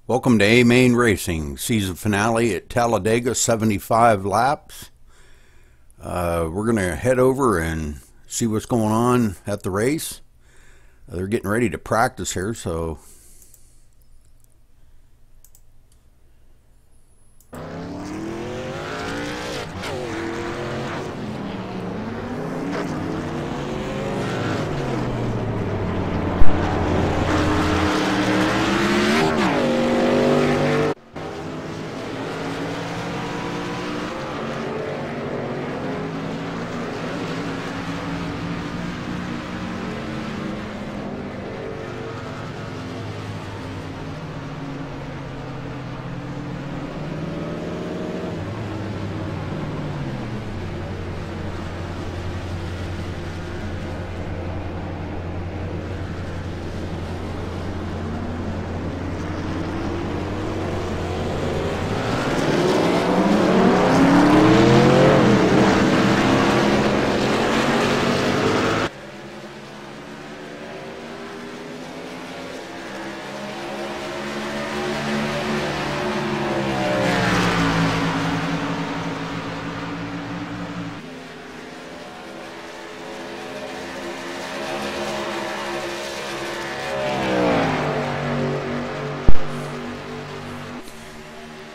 Welcome to Amainracing, season finale at Talladega, 75 laps. We're going to head over and see what's going on at the race. They're getting ready to practice here, so...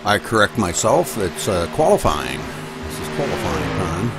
I correct myself, it's qualifying. This is qualifying time.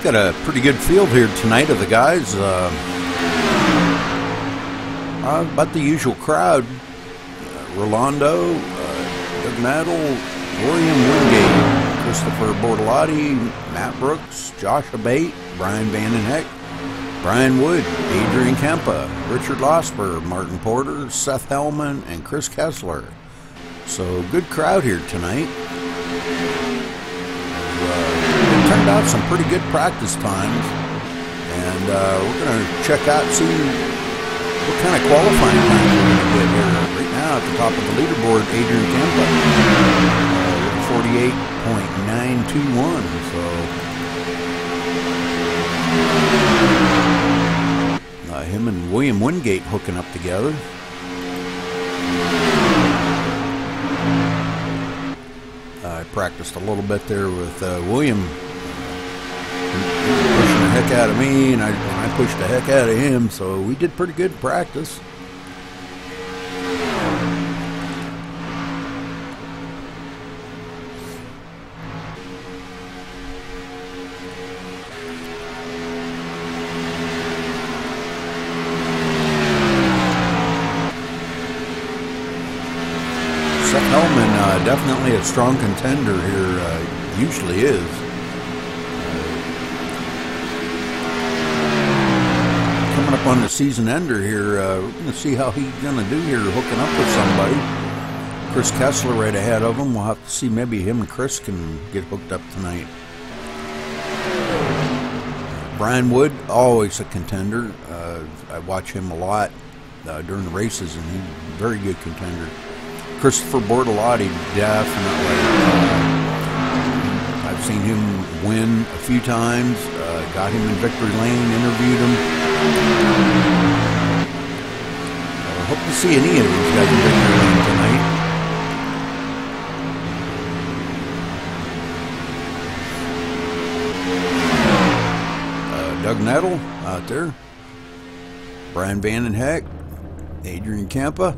Got a pretty good field here tonight of the guys. About the usual crowd. Rolando, Doug Nadel, William Wingate, Christopher Bortolotti, Matt Brooks, Josh Abate, Brian Vandenheck, Brian Wood, Adrian Kempa, Richard Losper, Martin Porter, Seth Hellman, and Chris Kessler. So good crowd here tonight. Turned out some pretty good practice times, and we're going to check out, see what kind of qualifying time we're going to get here. Right now, at the top of the leaderboard, Adrian Kempa with 48.921. So him and William Wingate hooking up together. I practiced a little bit there with William. Pushing the heck out of me, and I pushed the heck out of him, so we did pretty good in practice. Seth Hellman, definitely a strong contender here, usually is. Coming up on the season ender here, we're going to see how he's going to do here, hooking up with somebody. Chris Kessler right ahead of him. We'll have to see, maybe him and Chris can get hooked up tonight. Brian Wood, always a contender. I watch him a lot during the races, and he's a very good contender. Christopher Bortolotti, definitely. I've seen him win a few times. Got him in victory lane, interviewed him. I hope to see any of these guys in victory lane tonight. Doug Nadel out there. Brian Vandenheck. Adrian Kempa.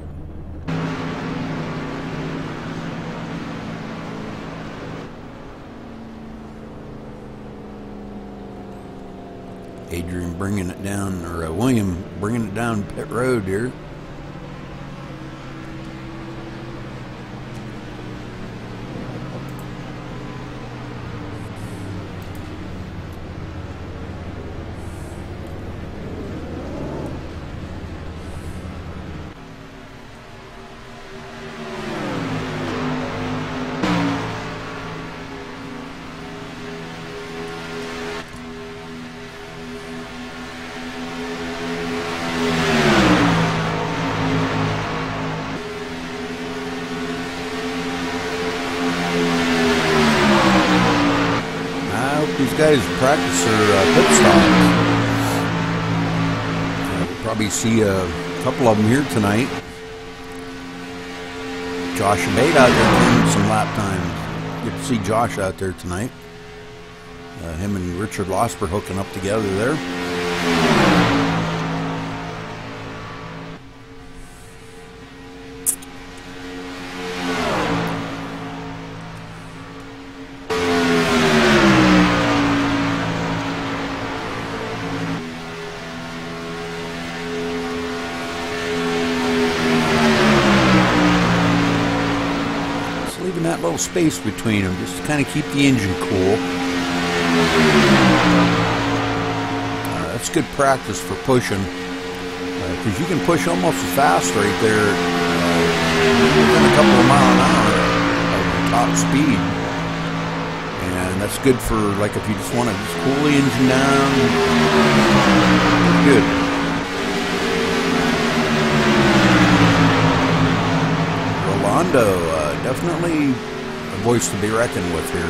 Adrian bringing it down, or William bringing it down pit road here. These guys practice their pit stops. We'll probably see a couple of them here tonight. Josh Abate out there doing some lap times. Good to see Josh out there tonight. Him and Richard Losper hooking up together there. That little space between them just to kind of keep the engine cool. That's good practice for pushing, because you can push almost as fast right there, within a couple of miles an hour of top speed, and that's good for, like, if you just want to just cool the engine down. Good. Rolando, definitely a voice to be reckoned with here.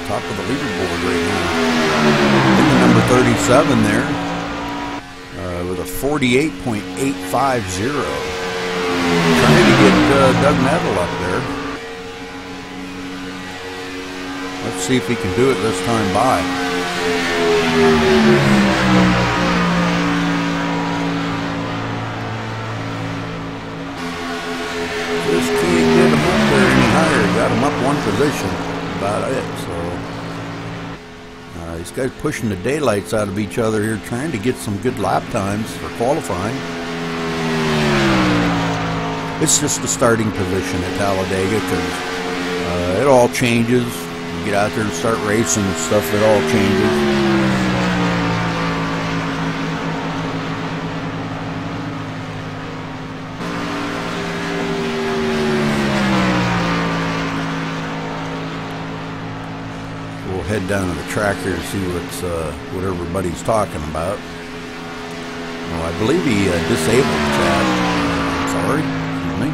Top of the leaderboard right now. In the number 37 there, with a 48.850. Trying to get Doug Nettle up there. Let's see if he can do it this time by. Just can't get him up there any higher. Got him up one position. About it. So these guys pushing the daylights out of each other here, trying to get some good lap times for qualifying. It's just the starting position at Talladega, because it all changes. You get out there and start racing and stuff, it all changes. Head down to the track here to see what everybody's talking about. Well, I believe he disabled Chad. Sorry, excuse me.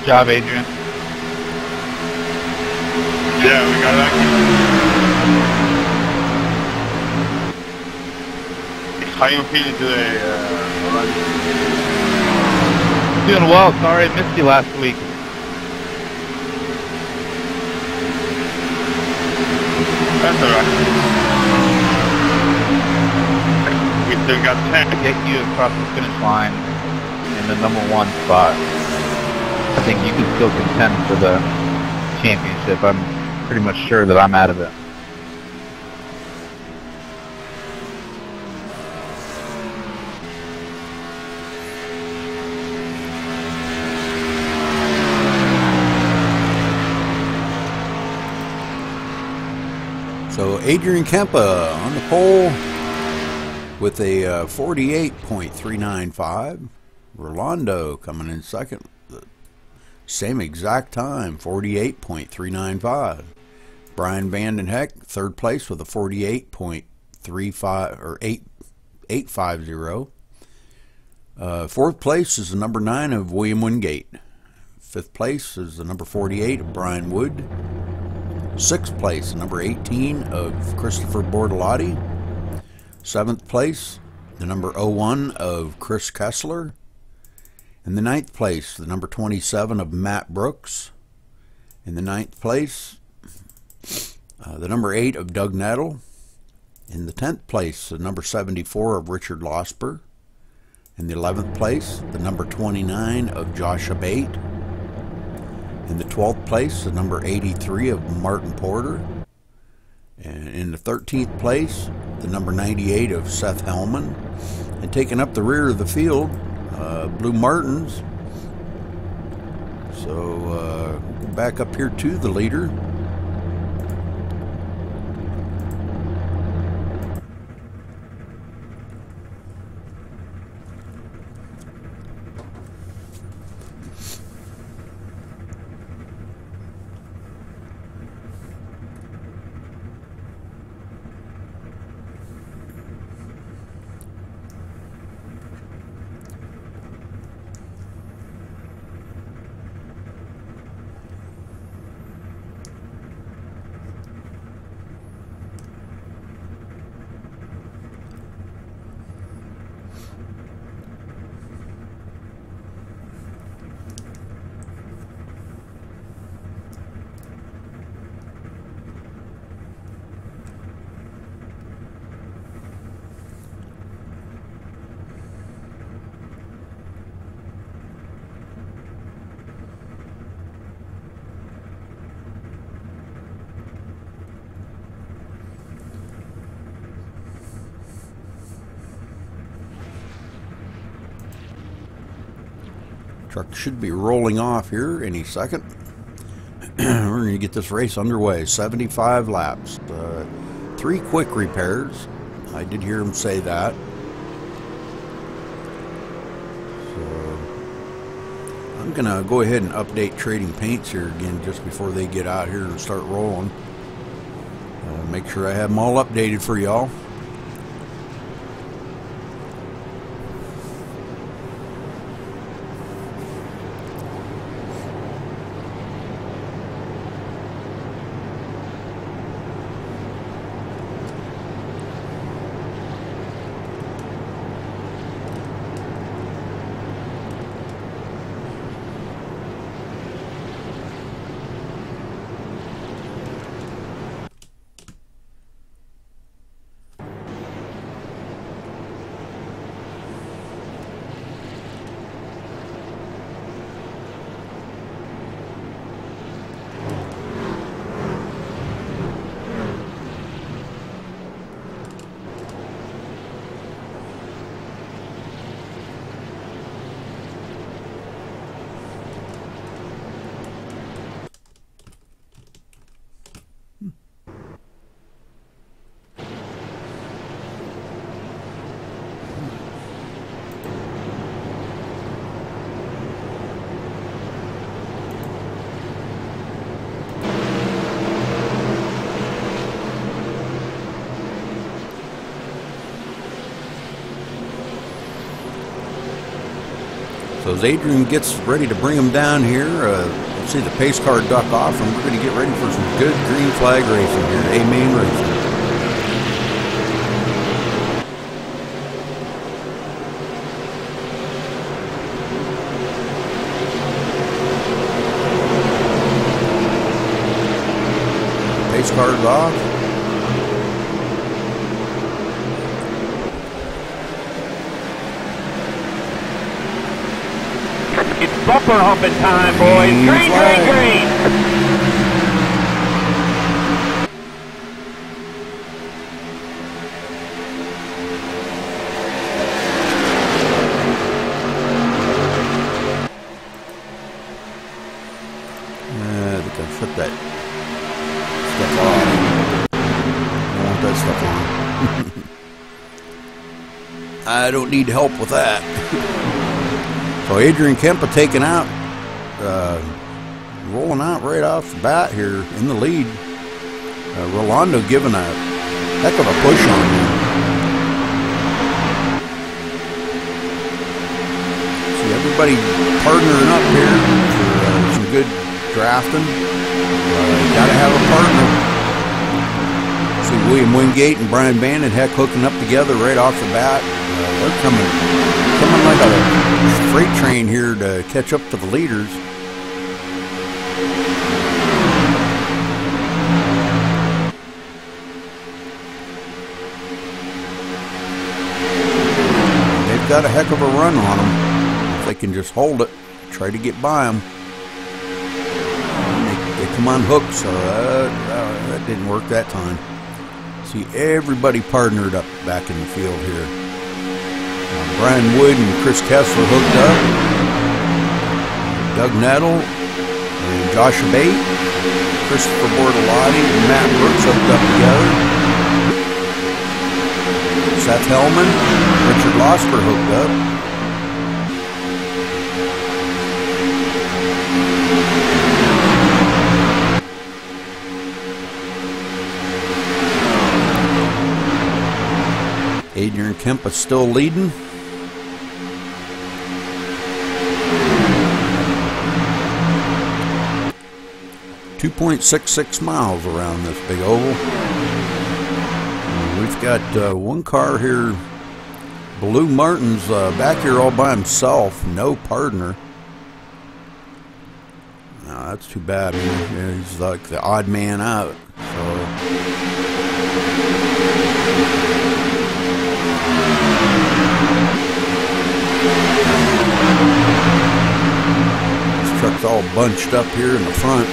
job, Adrian. Yeah, we got that. How you feeling today, Orlando? Doing well. Sorry I missed you last week. That's alright. We still got 10. Get you across the finish line in the #1 spot. I think you can still contend for the championship. I'm pretty much sure that I'm out of it. So Adrian Kempa on the pole with a 48.395. Rolando coming in second, the same exact time, 48.395. Brian Vandenheck third place with a 48.35 or 850. Fourth place is the number 9 of William Wingate. Fifth place is the number 48 of Brian Wood. Sixth place, number 18 of Christopher Bortolotti. Seventh place, the number 01 of Chris Kessler. In the ninth place, the number 27 of Matt Brooks. In the ninth place, the number 8 of Doug Nettle. In the 10th place, the number 74 of Richard Losper. In the 11th place, the number 29 of Josh Abate. In the 12th place, the number 83 of Martin Porter. And in the 13th place, the number 98 of Seth Hellman. And taking up the rear of the field, Blue Martins. So back up here to the leader. Truck should be rolling off here any second. We're going to get this race underway. 75 laps. 3 quick repairs. I did hear him say that. So I'm going to go ahead and update Trading Paints here again just before they get out here and start rolling. Make sure I have them all updated for y'all. So as Adrian gets ready to bring him down here, let's see the pace car duck off, and we're going to get ready for some good green flag racing here. Amainracing. Pace car's off. It's bumper humping time, boys. Green, green, green. I think I shut that stuff off. I don't want that stuff on. I don't need help with that. So Adrian Kempa taken out, rolling out right off the bat here in the lead. Rolando giving a heck of a push on him. See everybody partnering up here for some good drafting. Gotta have a partner. See William Wingate and Brian Bannon heck hooking up together right off the bat. They're coming like a freight train here to catch up to the leaders. They've got a heck of a run on them. If they can just hold it, try to get by them. They come on hooks, so that didn't work that time. See everybody partnered up back in the field here. Brian Wood and Chris Kessler hooked up. Doug Nettle and Josh Abate, Christopher Bortolotti and Matt Brooks hooked up together. Seth Hellman, Richard Losker hooked up. Adrian Kempa still leading. .66 miles around this big oval. And we've got one car here. Blue Martin's back here all by himself, no partner. No, that's too bad. He's like the odd man out. So. This truck's all bunched up here in the front.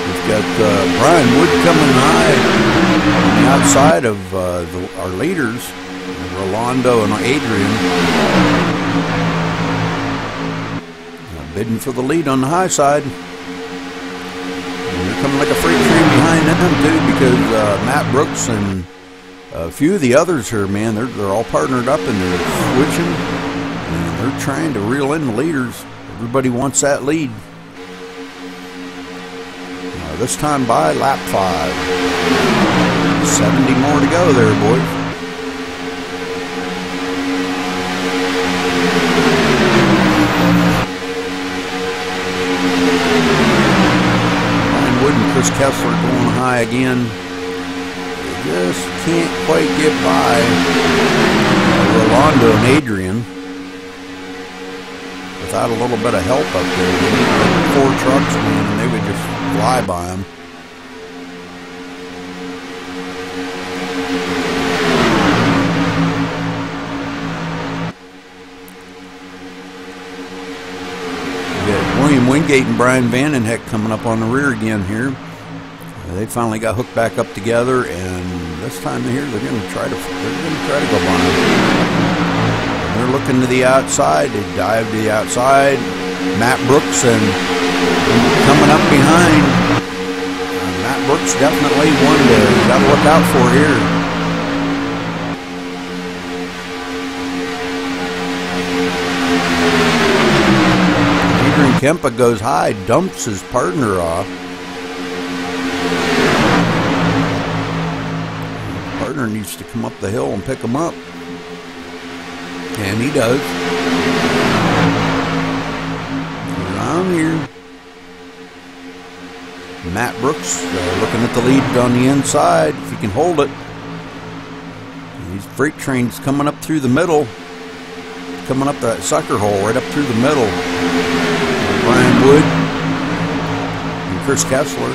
We've got Brian Wood coming high on the outside of our leaders, Rolando and Adrian. Bidding for the lead on the high side. And they're coming like a freight train behind them too, because Matt Brooks and a few of the others here, man, they're all partnered up and they're switching. And they're trying to reel in the leaders. Everybody wants that lead. This time by lap 5. 70 more to go there, boys. Brian Wood and Chris Kessler going high again. They just can't quite get by Rolando and Adrian without a little bit of help up there. They need like 4 trucks, man, and they would just fly by them. We got William Wingate and Brian Vandenheck coming up on the rear again here. They finally got hooked back up together, and this time here they're going to try to go by them. They're looking to the outside. They dive to the outside. Matt Brooks and coming up behind. Matt Brooks definitely one to got to look out for here. Adrian Kempa goes high, dumps his partner off. Partner needs to come up the hill and pick him up. And he does. down here. Matt Brooks looking at the lead on the inside, if he can hold it. These freight trains coming up through the middle, coming up that sucker hole right up through the middle. Brian Wood and Chris Kessler.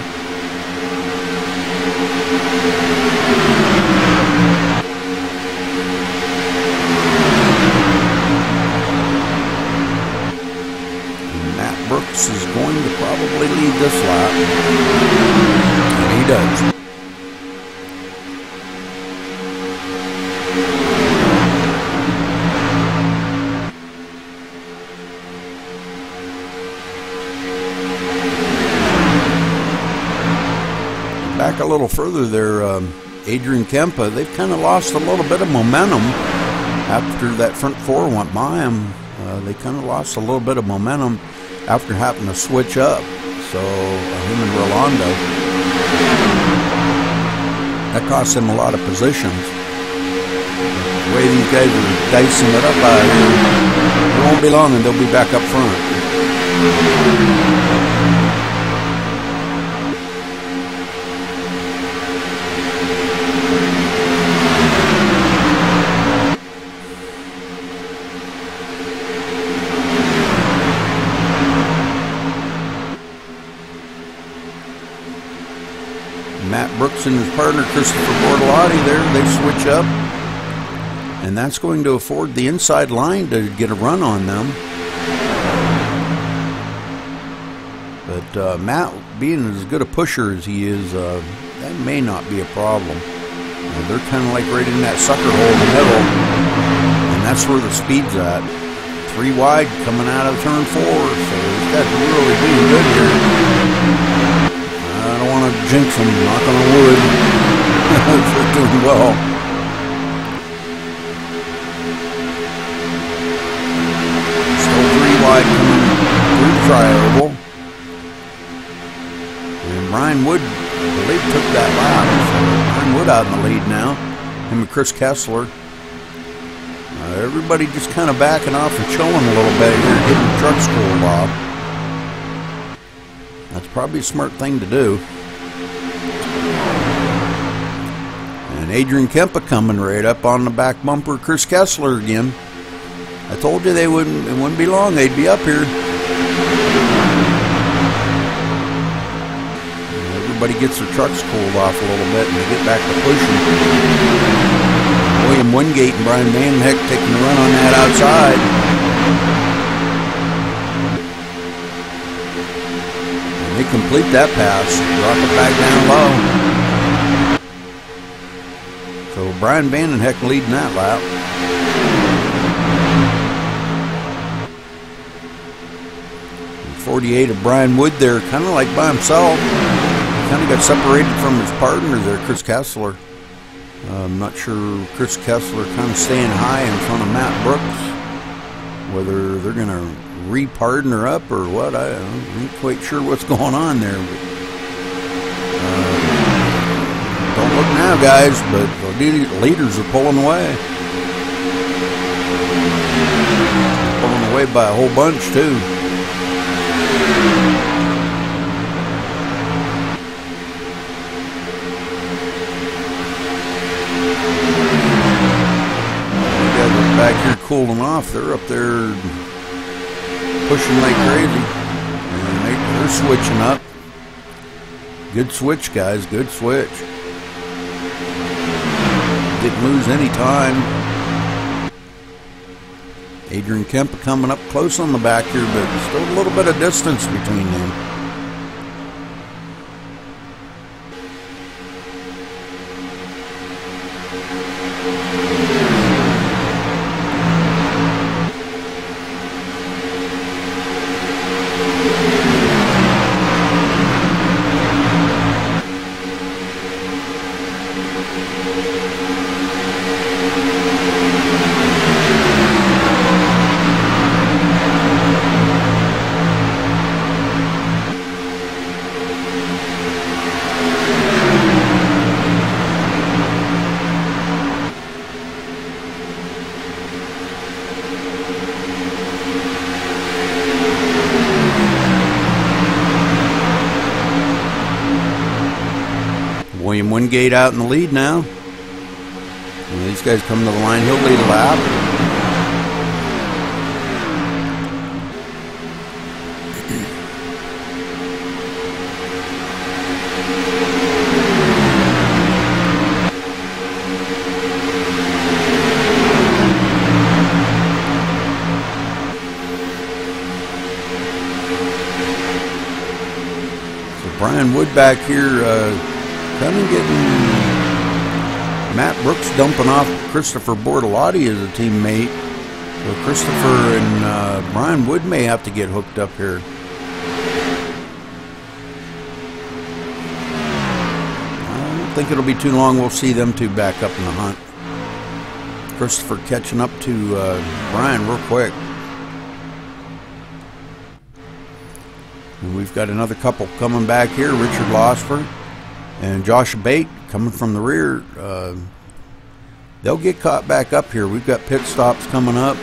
Brooks is going to probably lead this lap, and he does. Back a little further there, Adrian Kempa, they've kind of lost a little bit of momentum after that front four went by them. They kind of lost a little bit of momentum after having to switch up. So him and Rolando, that cost him a lot of positions. The way these guys are dicing it up out here, it won't be long and they'll be back up front. Matt Brooks and his partner Christopher Bortolotti there, they switch up, and that's going to afford the inside line to get a run on them. But Matt, being as good a pusher as he is, that may not be a problem. They're kind of like right in that sucker hole in the middle, and that's where the speed's at. 3 wide coming out of turn 4, so these guys are really doing good here. I don't want to jinx them, knock on wood. They're doing well. Still 3 wide coming through the tri-oval. And Brian Wood, I believe, took that lap. So Brian Wood out in the lead now. Him and Chris Kessler. Everybody just kind of backing off and chilling a little bit here, getting the trucks cooled off. That's probably a smart thing to do. And Adrian Kempa coming right up on the back bumper. Chris Kessler again. I told you it wouldn't be long. They'd be up here. And everybody gets their trucks cooled off a little bit and they get back to pushing. William Wingate and Brian Van Heck taking the run on that outside. They complete that pass, drop it back down low. So Brian Vandenheck leading that lap. And 48 of Brian Wood there, kind of like by himself. Kind of got separated from his partner there, Chris Kessler. I'm not sure Chris Kessler kind of staying high in front of Matt Brooks. Whether they're going to re-partner up or what, I ain't quite sure what's going on there. But, don't look now, guys, but the leaders are pulling away. Pulling away by a whole bunch, too. You guys are back here cooling off. They're up there pushing like crazy, and they're switching up. Good switch, guys, good switch. Didn't lose any time. Adrian Kempa coming up close on the back here, but still a little bit of distance between them. Wingate out in the lead now. And these guys come to the line. He'll lead a lap. Brian Wood back here kind of getting Matt Brooks dumping off Christopher Bortolotti as a teammate. So Christopher and Brian Wood may have to get hooked up here. I don't think it'll be too long. We'll see them two back up in the hunt. Christopher catching up to Brian real quick. And we've got another couple coming back here, Richard Losford and Josh Bate coming from the rear. They'll get caught back up here. We've got pit stops coming up.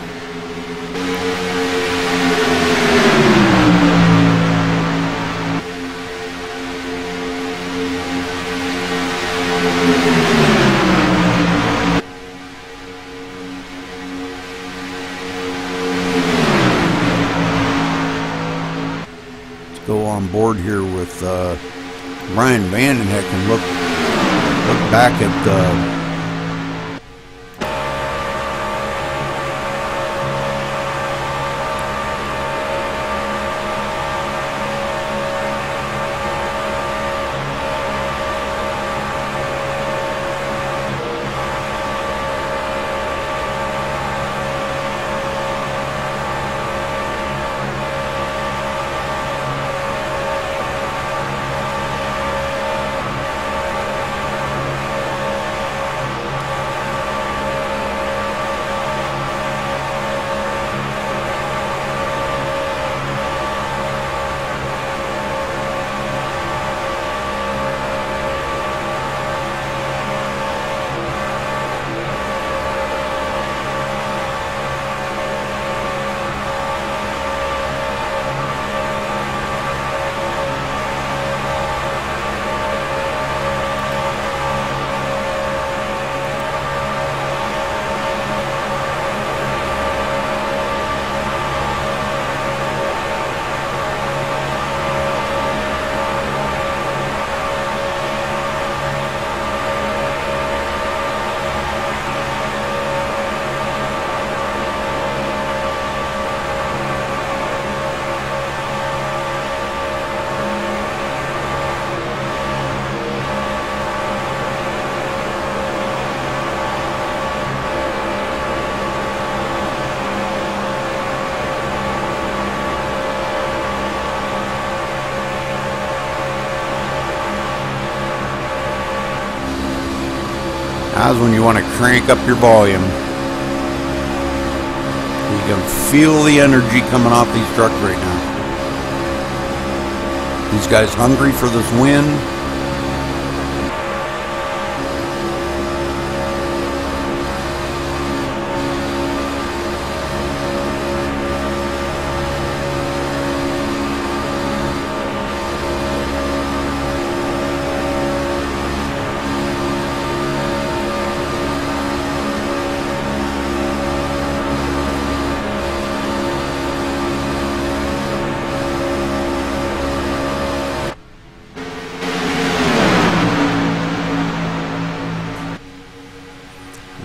Go on board here with Brian Vandenheck and look back at now's when you want to crank up your volume. You can feel the energy coming off these trucks right now. These guys hungry for this win.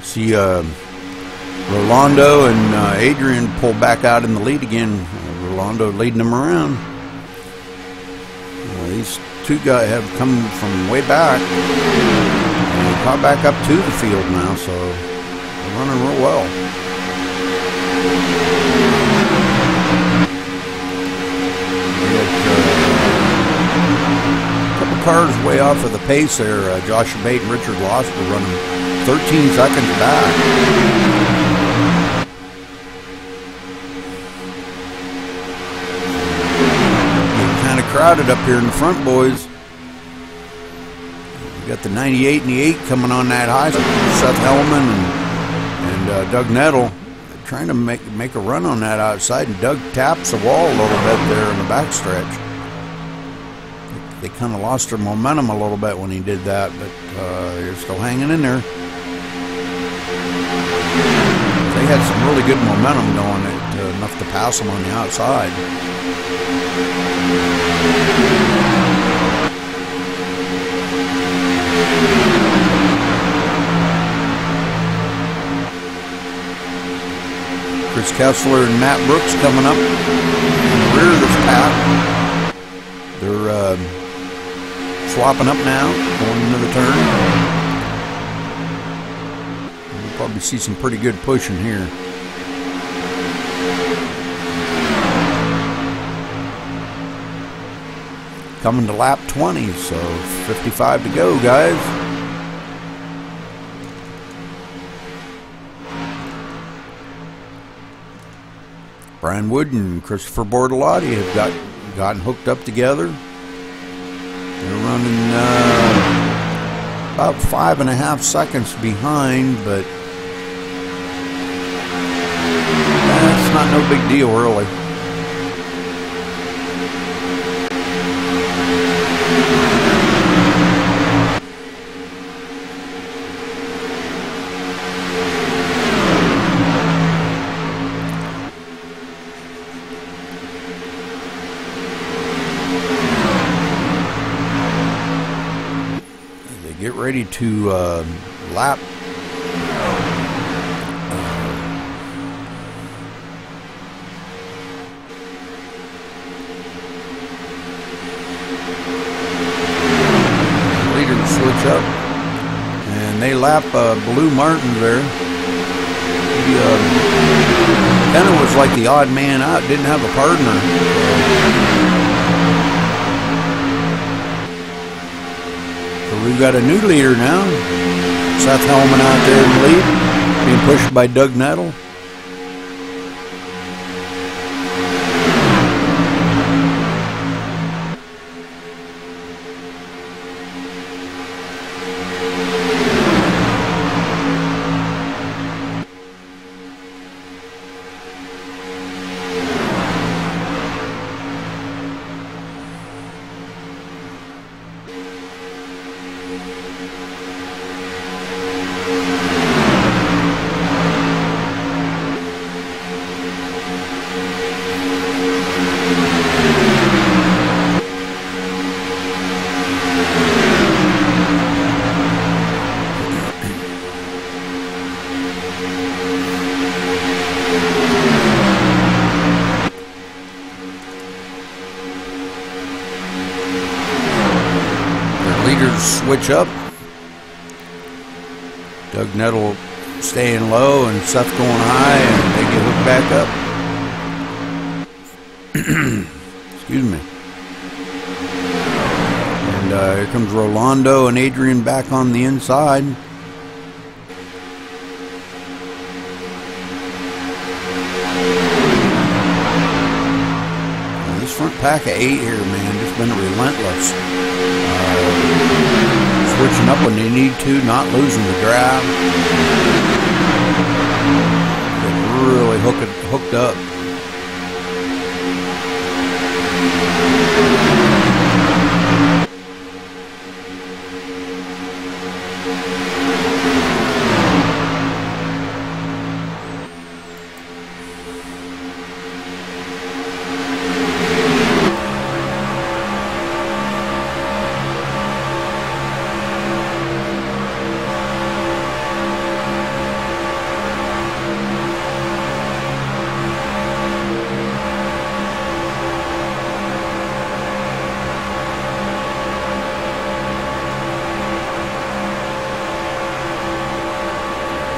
See Rolando and Adrian pull back out in the lead again. Rolando leading them around. These two guys have come from way back. And they caught back up to the field now, so they're running real well. A couple cars way off of the pace there. Josh Bate and Richard Lost were running 13 seconds back. Getting kind of crowded up here in the front, boys. We got the 98 and the 8 coming on that high. Seth Hellman and Doug Nettle trying to make a run on that outside, and Doug taps the wall a little bit there in the backstretch. they kind of lost their momentum a little bit when he did that, but they're still hanging in there. They had some really good momentum going, enough to pass them on the outside. Chris Kessler and Matt Brooks coming up in the rear of this pack. They're swapping up now, going into the turn. We'll probably see some pretty good pushing here. Coming to lap 20, so 55 to go, guys. Brian Wood and Christopher Bortolotti have gotten hooked up together. They're running about 5.5 seconds behind, but that's not no big deal, really. Get ready to lap leader to switch up, and they lap Blue Martin there. He kind of was like the odd man out, didn't have a partner. We've got a new leader now. Seth Hellman out there in the lead, being pushed by Doug Nettle. Switch up. Doug Nettle staying low and Seth going high, and they get hooked back up. Excuse me. And here comes Rolando and Adrian back on the inside. And this front pack of 8 here, man, just been relentless. Switching up when they need to, not losing the grab. They're really hooked up.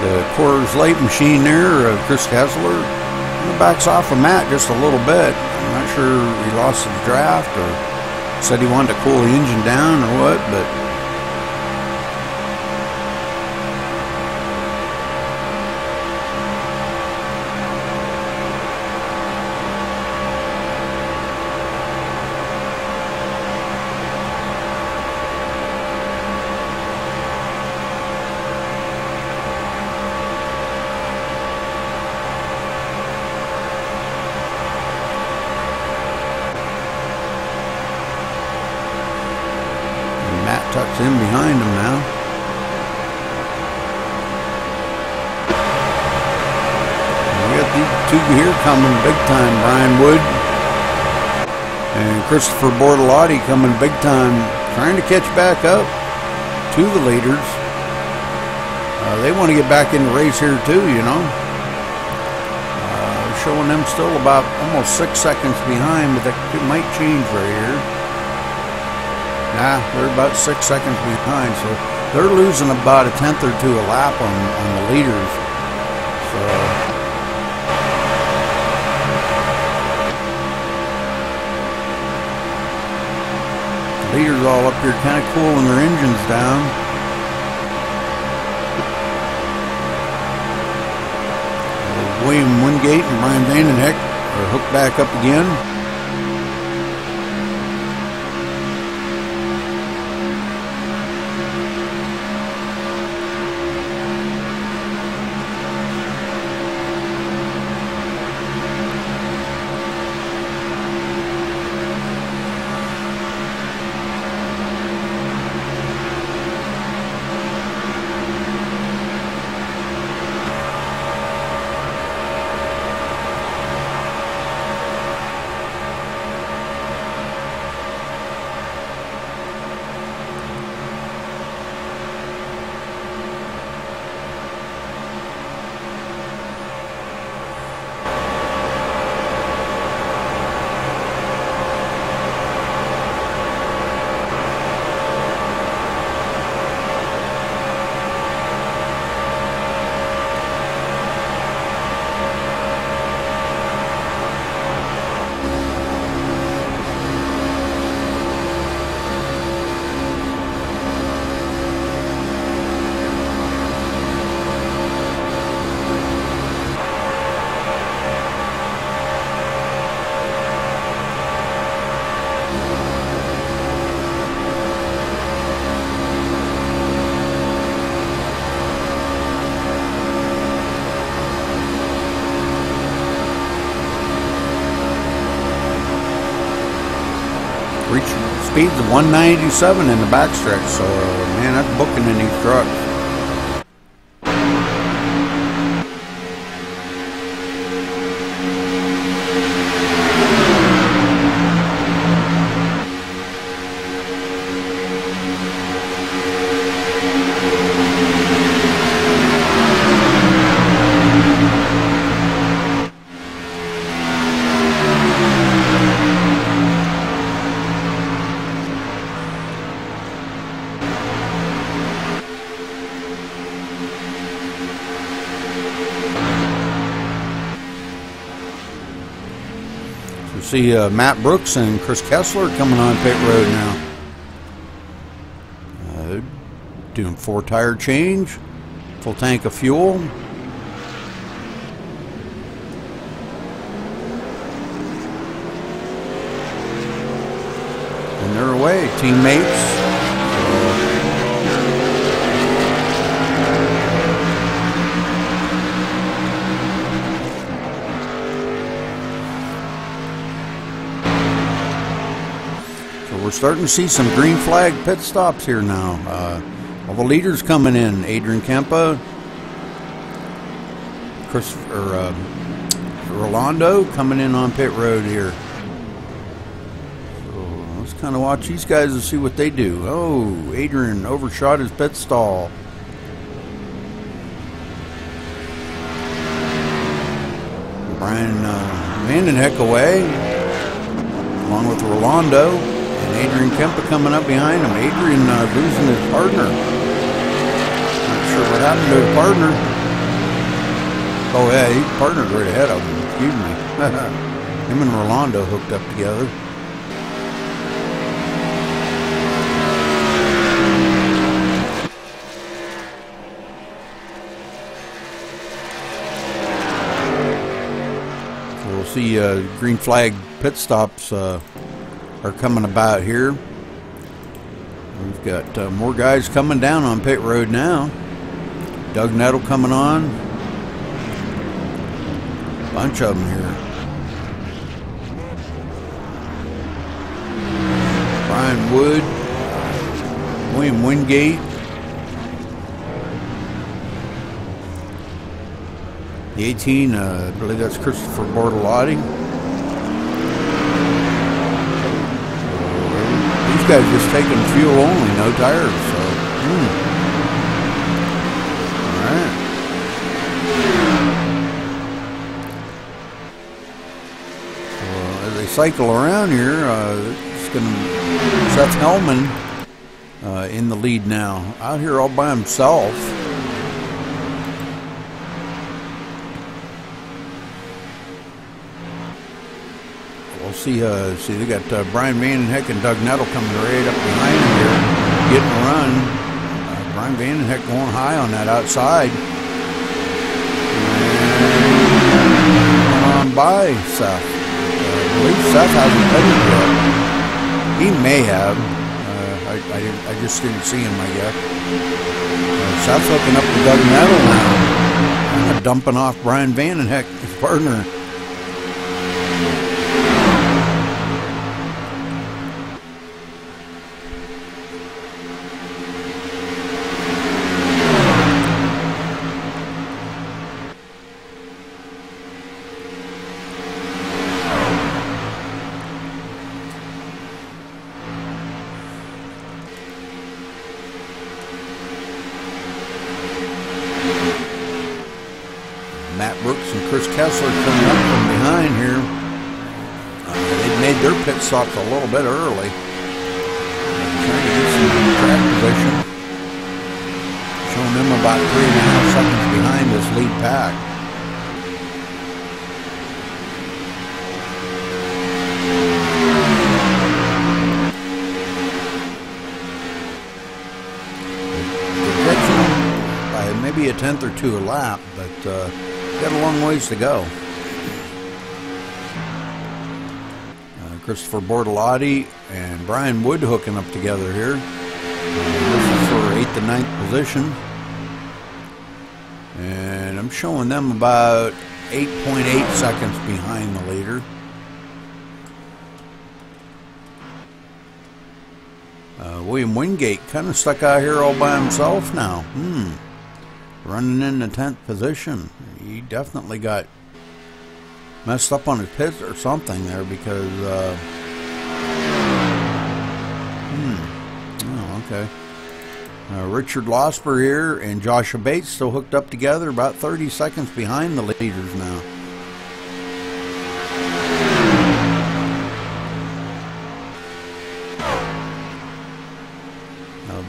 The Coors Light machine there, Chris Kessler, backs off of Matt just a little bit. I'm not sure he lost his draft or said he wanted to cool the engine down or what, but in behind him now. We got these two here coming big time. Brian Wood and Christopher Bortolotti coming big time, trying to catch back up to the leaders. They want to get back in the race here too, you know. Showing them still about almost 6 seconds behind, but it might change right here. Nah, they're about 6 seconds behind, so they're losing about a tenth or two a lap on the leaders. So the leaders all up here kind of cooling their engines down. William Wingate and Brian Vandenheck are hooked back up again. Speeds of 197 in the backstretch, so man, that's booking in these trucks. See Matt Brooks and Chris Kessler coming on pit road now. Doing 4-tire change, full tank of fuel. And they're away, teammates. We're starting to see some green flag pit stops here now. All the leaders coming in. Adrian Kempa, Rolando coming in on pit road here. So let's kind of watch these guys and see what they do. Oh, Adrian overshot his pit stall. Brian Vandenheck away, along with Rolando. And Adrian Kempa coming up behind him. Adrian losing his partner. Not sure what happened to his partner. Oh yeah, his partner's right ahead of him. Excuse me. Him and Rolando hooked up together. So we'll see green flag pit stops are coming about here. We've got more guys coming down on pit road now. Doug Nettle coming on. Bunch of them here. Brian Wood, William Wingate. The 18, I believe that's Christopher Bortolotti. These guys just taking fuel only, no tires. So, all right. Well, as they cycle around here, it's going to Seth Hellman in the lead now, out here all by himself. We'll see. See, they got Brian Vandenheck and Doug Nettle coming right up behind him here, getting a run. Brian Vandenheck going high on that outside. And on by Seth. I believe Seth hasn't headed yet. He may have. I just didn't see him, I guess. Seth's hooking up to Doug Nettle now. And dumping off Brian Vandenheck, his partner. Matt Brooks and Chris Kessler coming up from behind here. They've made their pit stops a little bit early. Trying to get some track position. Showing them about 3.5 seconds behind this lead pack. By maybe a tenth or two a lap, but got a long ways to go. Christopher Bortolotti and Brian Wood hooking up together here. This is for 8th and 9th position. And I'm showing them about 8.8 seconds behind the leader. William Wingate kind of stuck out here all by himself now. Running in the 10th position. He definitely got messed up on his pits or something there because oh, okay. Richard Losper here and Joshua Bates still hooked up together, about 30 seconds behind the leaders now.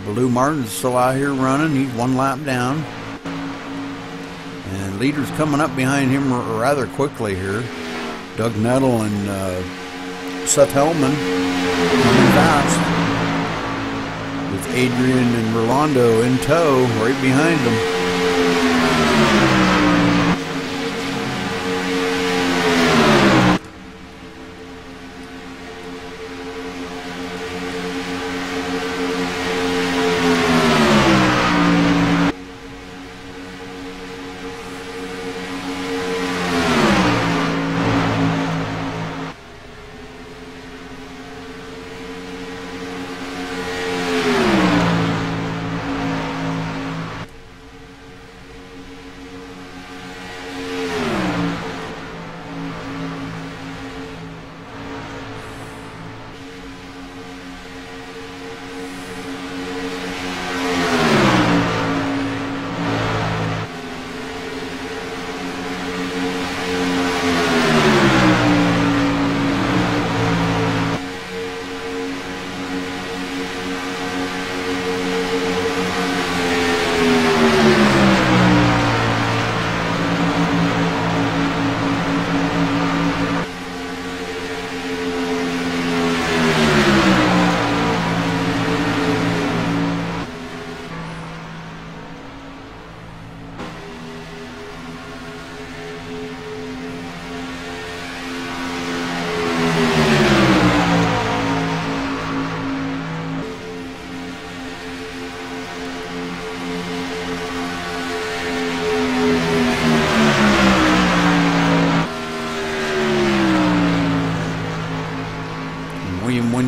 Blue Martin's still out here running. He's one lap down. And leaders coming up behind him rather quickly here. Doug Nettle and Seth Hellman coming fast. With Adrian and Rolando in tow right behind them.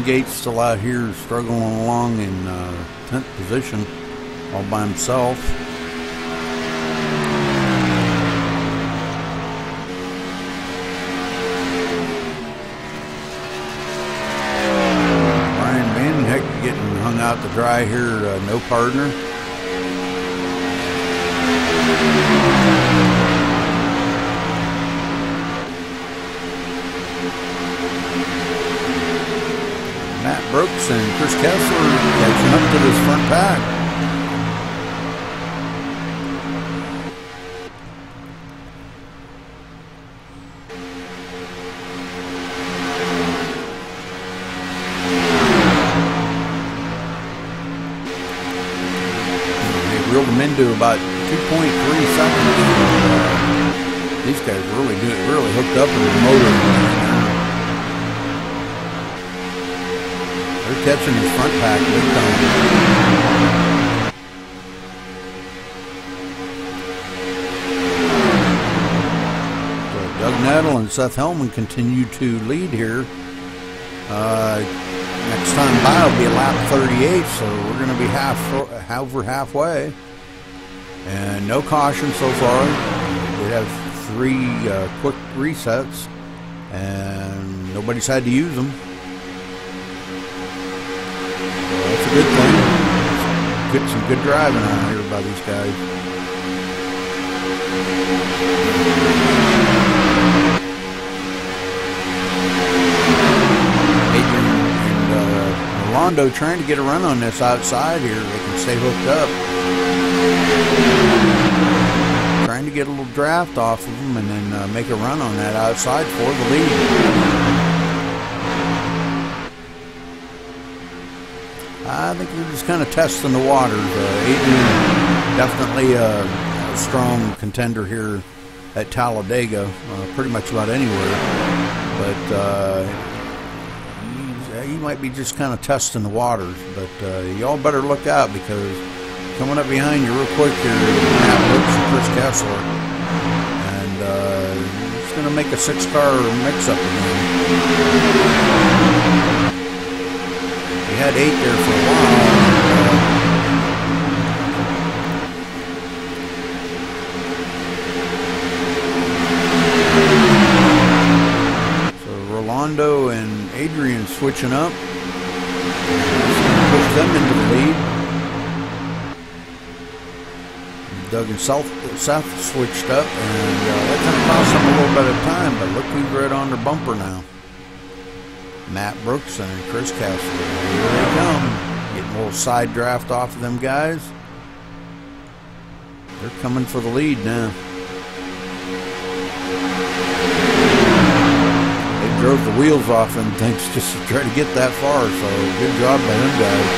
Wingate's still out here struggling along in 10th position all by himself. Brian Van Heck getting hung out to dry here, no partner. Matt Brooks and Chris Kessler catching up to this front pack. They reeled them into about 2.3 seconds. These guys really hooked up with the motor. They're catching his front pack big time. So Doug Nettle and Seth Hellman continue to lead here. Next time by will be a lap 38, so we're going to be over halfway. And no caution so far. We have 3 quick resets, and nobody's had to use them. That's a good thing. Get some good driving out here by these guys. Adrian and Rolando trying to get a run on this outside here. They can stay hooked up. Trying to get a little draft off of them and then make a run on that outside for the lead. I think we're just kind of testing the waters. Adrian, definitely a strong contender here at Talladega, pretty much about anywhere. But he might be just kind of testing the waters. But y'all better look out, because coming up behind you real quick here, Matt Brooks and Chris Kessler. And it's going to make a 6-car mix-up again. We had 8 there for a while. So Rolando and Adrian switching up. Push them into the lead. Doug and Seth switched up, and that kind of cost them a little bit of time, but look who's right on their bumper now. Matt Brooks and Chris Kessler. Here they come. Getting a little side draft off of them guys. They're coming for the lead now. They drove the wheels off them things just to try to get that far, so good job by them guys.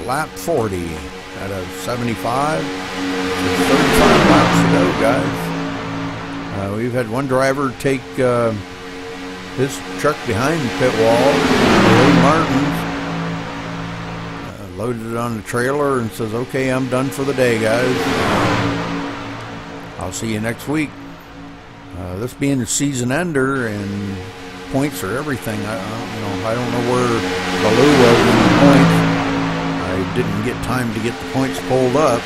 Lap 40 out of 75. 35 laps to go, guys. We've had one driver take his truck behind the pit wall, Billy Martin, loaded it on the trailer and says, "Okay, I'm done for the day, guys. I'll see you next week." This being a season ender, and points are everything. I don't know where Baloo was in the points. I didn't get time to get the points pulled up.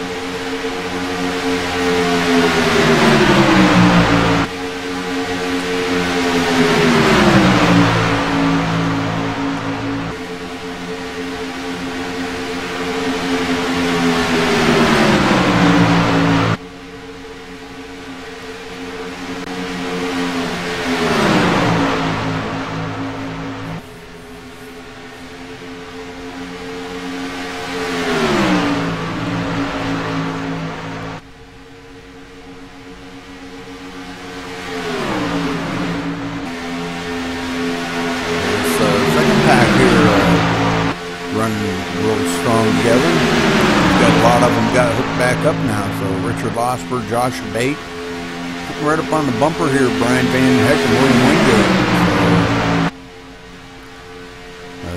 Josh Bate, right up on the bumper here, Brian Van Heck and William Wingate.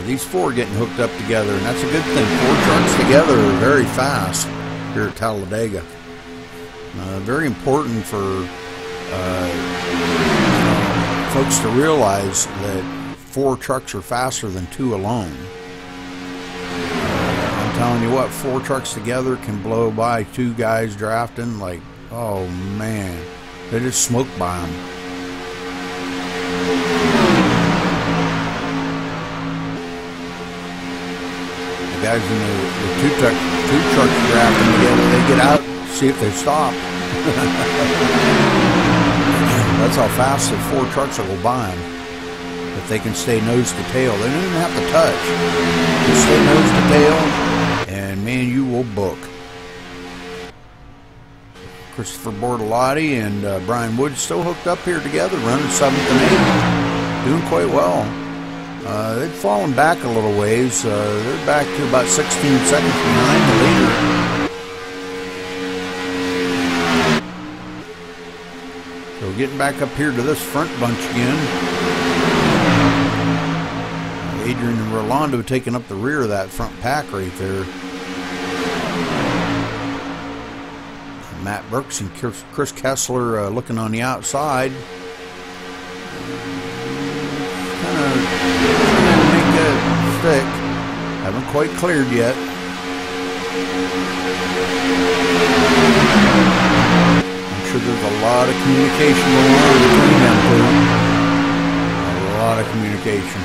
these four are getting hooked up together, and that's a good thing. Four trucks together are very fast here at Talladega. Very important for folks to realize that four trucks are faster than two alone. I'm telling you what, four trucks together can blow by two guys drafting like, oh man, they just smoke by them. The guys in the two trucks drafting together, they get out, see if they stop. That's how fast the four trucks will go by them. If they can stay nose to tail, they don't even have to touch. Just stay nose to tail, and man, you will book. Christopher Bortolotti and Brian Wood still hooked up here together, running 7th and 8th, doing quite well. They've fallen back a little ways. They're back to about 16 seconds behind the leader. So getting back up here to this front bunch again. Adrian and Rolando taking up the rear of that front pack right there. Matt Brooks and Chris Kessler looking on the outside. Kind of make that stick. Haven't quite cleared yet. I'm sure there's a lot of communication going on between them two. A lot of communication.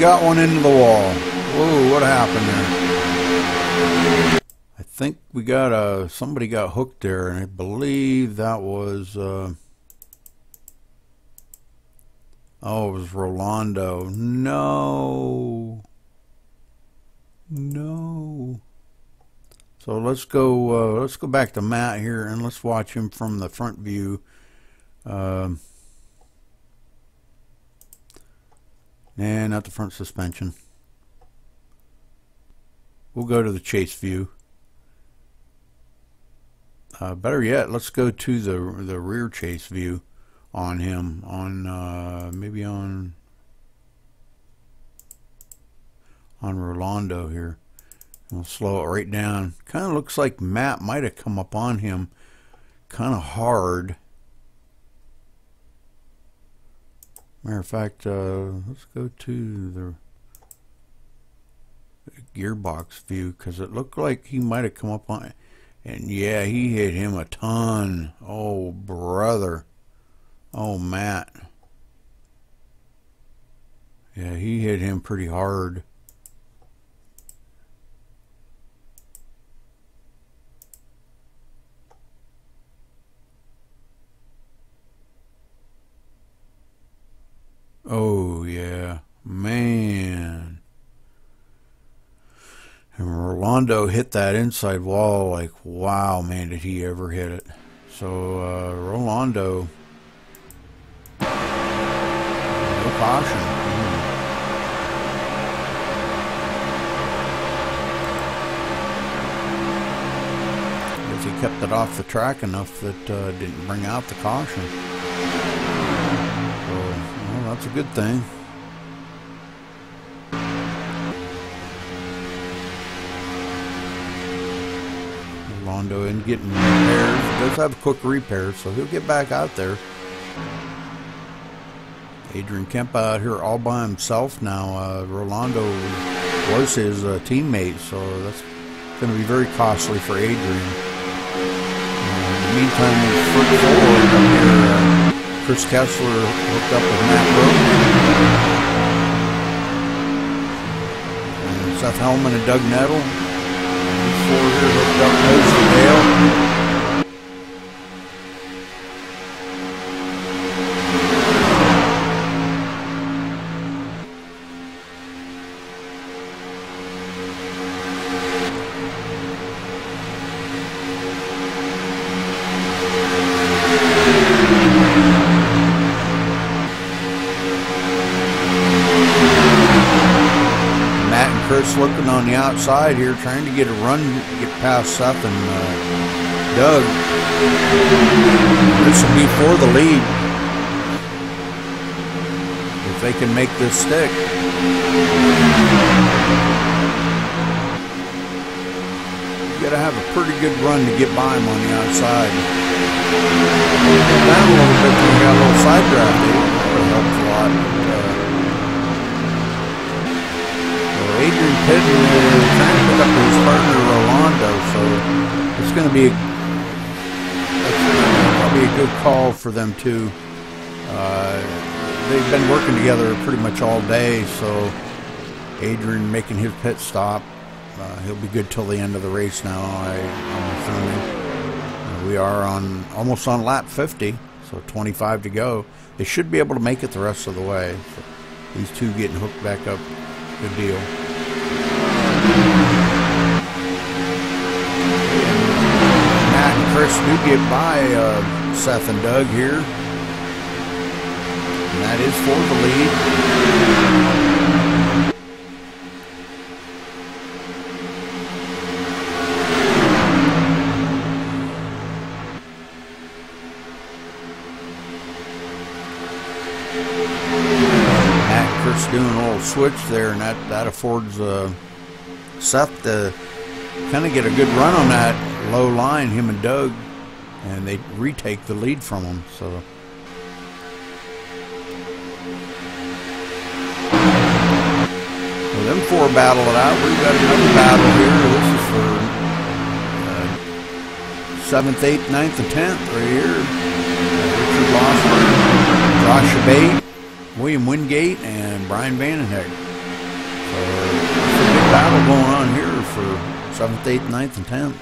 Got one into the wall. Whoa, what happened there? I think we got somebody got hooked there, and I believe that was oh, it was Rolando. No. So let's go back to Matt here, and let's watch him from the front view. And not the front suspension. We'll go to the chase view. Better yet, let's go to the rear chase view on him. On maybe on Rolando here. We'll slow it right down. Kind of looks like Matt might have come up on him kind of hard. Matter of fact, let's go to the gearbox view, because it looked like he might have come up on it. And yeah, he hit him a ton. Oh, brother. Oh, Matt. Yeah, he hit him pretty hard. Oh, yeah. Man. And Rolando hit that inside wall like, wow, man, did he ever hit it. So, Rolando, no caution. Guess he kept it off the track enough that didn't bring out the caution. That's a good thing. Rolando isn't getting repairs. He does have a quick repair, so he'll get back out there. Adrian Kemp out here all by himself now. Rolando was his teammate, so that's going to be very costly for Adrian. In the meantime, he's further forward up here. Chris Kessler hooked up with Matt Brooks. Seth Hellman and Doug Nettle. These four here hooked up nose to tail. Chris looking on the outside here, trying to get a run, get past Seth and Doug. This will be for the lead if they can make this stick. You got to have a pretty good run to get by him on the outside. Get down a little bit, we got a little side draft here. That helps a lot. Adrian Pittman is trying to pick up his partner Rolando, so it's going to be probably a good call for them too. They've been working together pretty much all day, so Adrian making his pit stop. He'll be good till the end of the race now. I'm assuming we are almost on lap 50, so 25 to go. They should be able to make it the rest of the way. So these two getting hooked back up, good deal. Matt and Chris do get by Seth and Doug here. And that is for the lead. Matt and Chris doing a little switch there, and that affords Seth to kind of get a good run on that low line, him and Doug, and they retake the lead from him. So them four battle it out. We've got another battle here. This is for 7th, 8th, 9th, and 10th right here. Richard Losberg, Josh Abate, William Wingate, and Brian Vandenheck. So battle going on here for 7th, 8th, 9th, and 10th.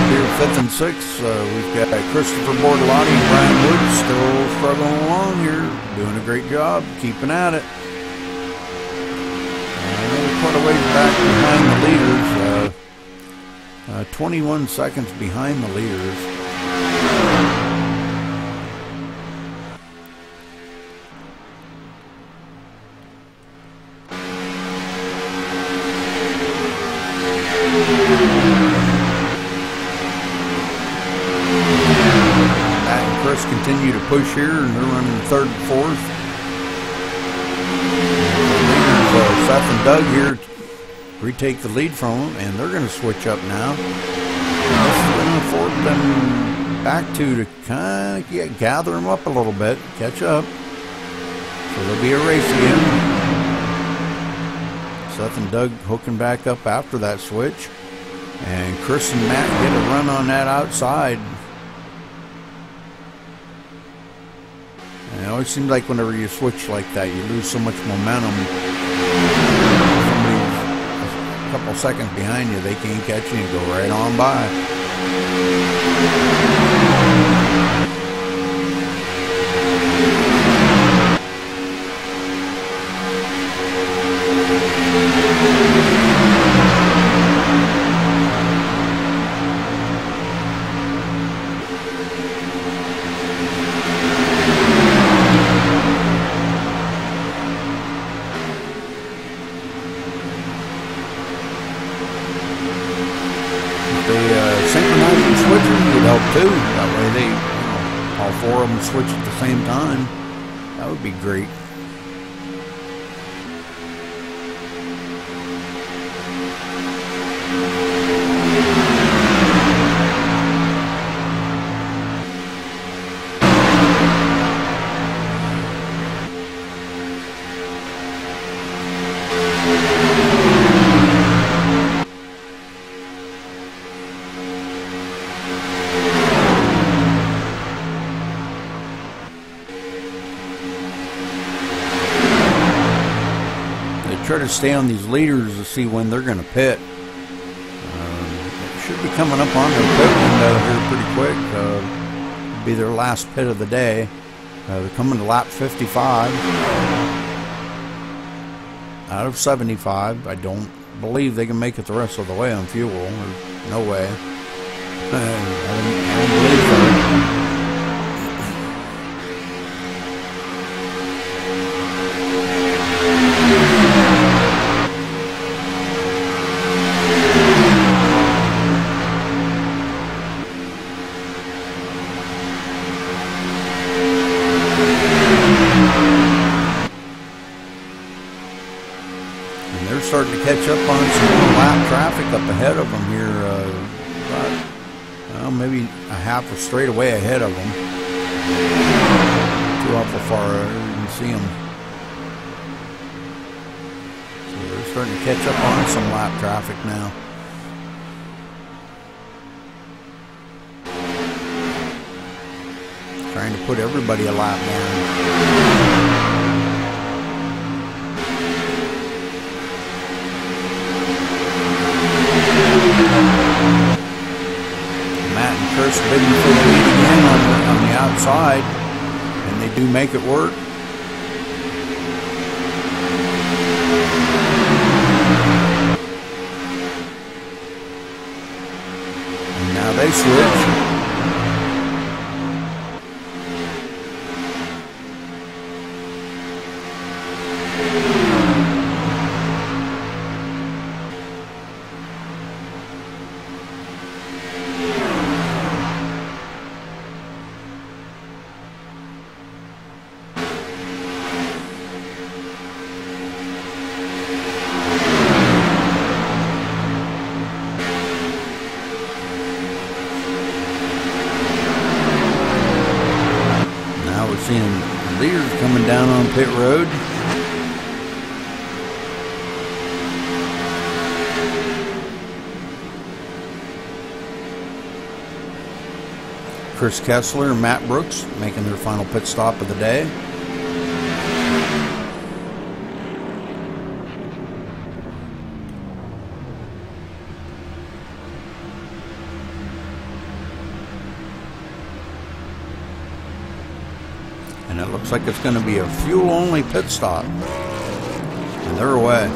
Here 5th and 6th, we've got Christopher Bortolotti and Brian Woods still struggling along here, doing a great job, keeping at it. They're quite a ways back behind the leaders, 21 seconds behind the leaders. Chris continue to push here, and they're running 3rd and 4th. Seth and Doug here retake the lead from them, and they're going to switch up now. This is going to afford them back to kind of gather them up a little bit, catch up. So there'll be a race again. Seth and Doug hooking back up after that switch, and Chris and Matt get a run on that outside. And it always seems like whenever you switch like that, you lose so much momentum. Somebody's a couple seconds behind you, they can't catch you and go right on by. Too. That way they, all four of them switch at the same time. That would be great. to stay on these leaders to see when they're going to pit. Should be coming up on their pit window here pretty quick. Be their last pit of the day. They're coming to lap 55 out of 75. I don't believe they can make it the rest of the way on fuel. There's no way. I don't believe so. Starting to catch up on some more lap traffic up ahead of them here. Well, maybe a half a straightaway ahead of them. Too awful far, you can see them. So they're starting to catch up on some lap traffic now. Trying to put everybody a lap down. Matt and Chris bidding for the lead again on the outside, and they do make it work. And now they switch. Seeing leaders coming down on pit road. Chris Kessler and Matt Brooks making their final pit stop of the day. And it looks like it's going to be a fuel-only pit stop. And they're away.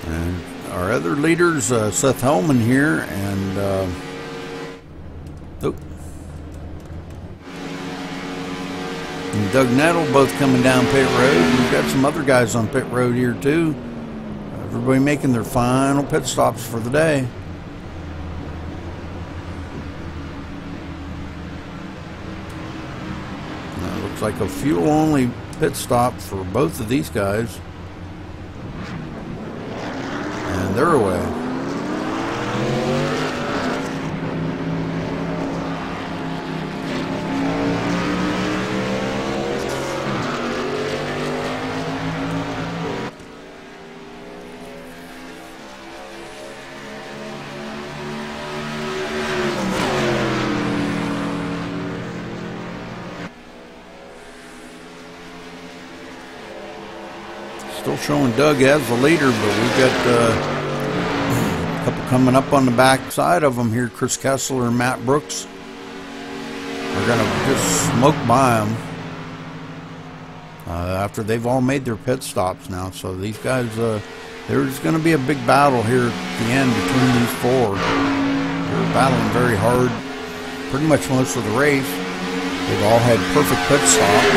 And our other leaders, Seth Hellman here, and and Doug Nettle both coming down pit road. We've got some other guys on pit road here too. Everybody making their final pit stops for the day. Now, it looks like a fuel-only pit stop for both of these guys. And they're away. Still showing Doug as the leader, but we've got a couple coming up on the back side of them here. Chris Kessler and Matt Brooks are going to just smoke by them after they've all made their pit stops now. So these guys, there's going to be a big battle here at the end between these four. They're battling very hard pretty much most of the race. They've all had perfect pit stops,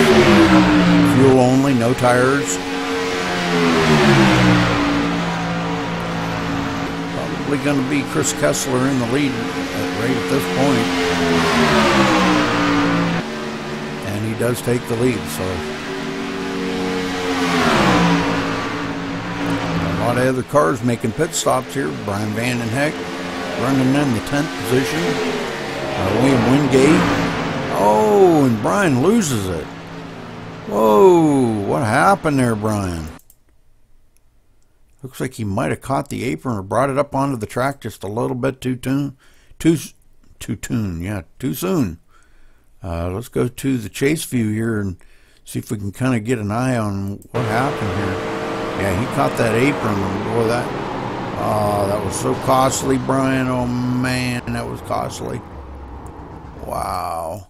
fuel only, no tires. Probably going to be Chris Kessler in the lead right at this point. And he does take the lead, so a lot of other cars making pit stops here. Brian Vandenheck running in the 10th position. William Wingate. Oh, and Brian loses it. Whoa, what happened there, Brian? Looks like he might have caught the apron or brought it up onto the track just a little bit too soon. Let's go to the chase view here and see if we can kind of get an eye on what happened here. Yeah, he caught that apron. Boy, that was so costly, Brian. Oh, man, that was costly. Wow.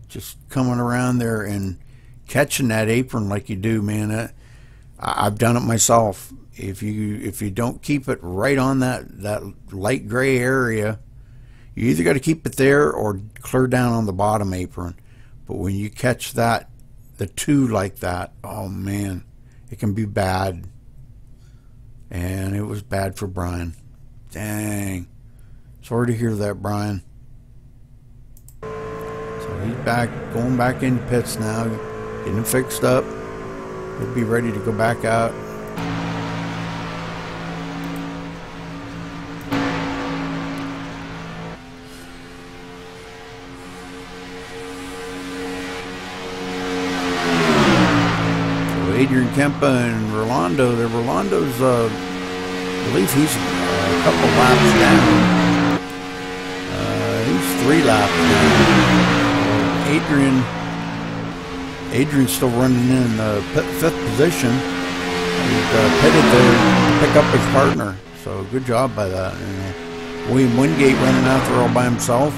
Just coming around there and catching that apron like you do, man. I've done it myself. If you don't keep it right on that light gray area, you either got to keep it there or clear down on the bottom apron. But when you catch the two like that, oh man, it can be bad. And it was bad for Brian. Dang. Sorry to hear that, Brian. So he's going back into pits now, getting it fixed up. He'll be ready to go back out. Adrian Kempa and Rolando. Rolando's, I believe he's a couple laps down. He's 3 laps down. Adrian's still running in the 5th position. He's pitted to pick up his partner. So good job by that. William Wingate running out there all by himself.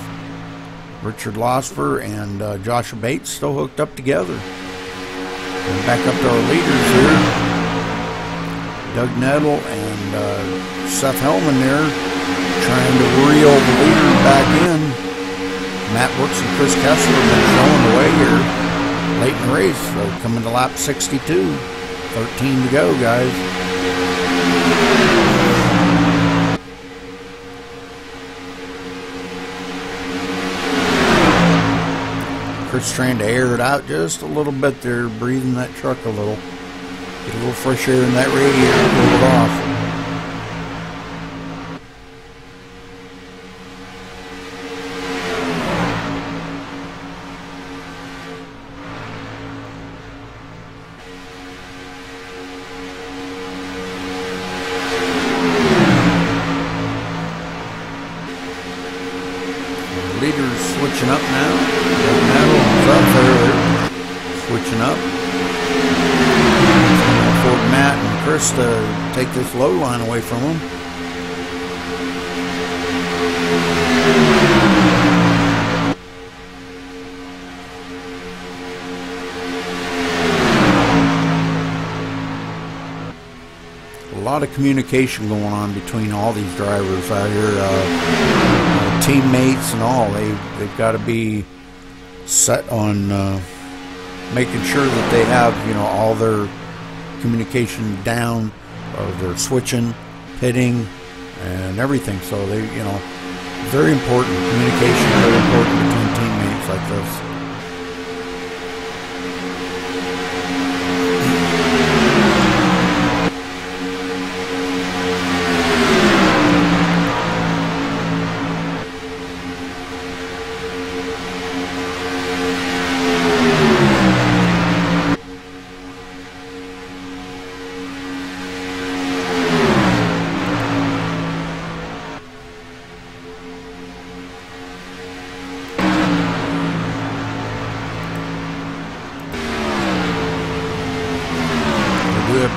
Richard Losfer and Joshua Bates still hooked up together. And back up to our leaders here. Doug Nettle and Seth Hellman there trying to reel the leader back in. Matt Brooks and Chris Kessler have been showing the way here late in the race. So coming to lap 62. 13 to go, guys. Chris trying to air it out just a little bit there, breathing that truck a little. Get a little fresh air in that radiator, cool it off. Leaders switching up now. Up there, switching up. For Matt and Chris to take this low line away from them. A lot of communication going on between all these drivers out here, teammates and all. They've got to be set on making sure that they have, all their communication down, or they're switching, pitting, and everything. So they, very important communication, very important between teammates like this.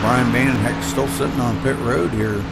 Brian Van Heck still sitting on pit road here.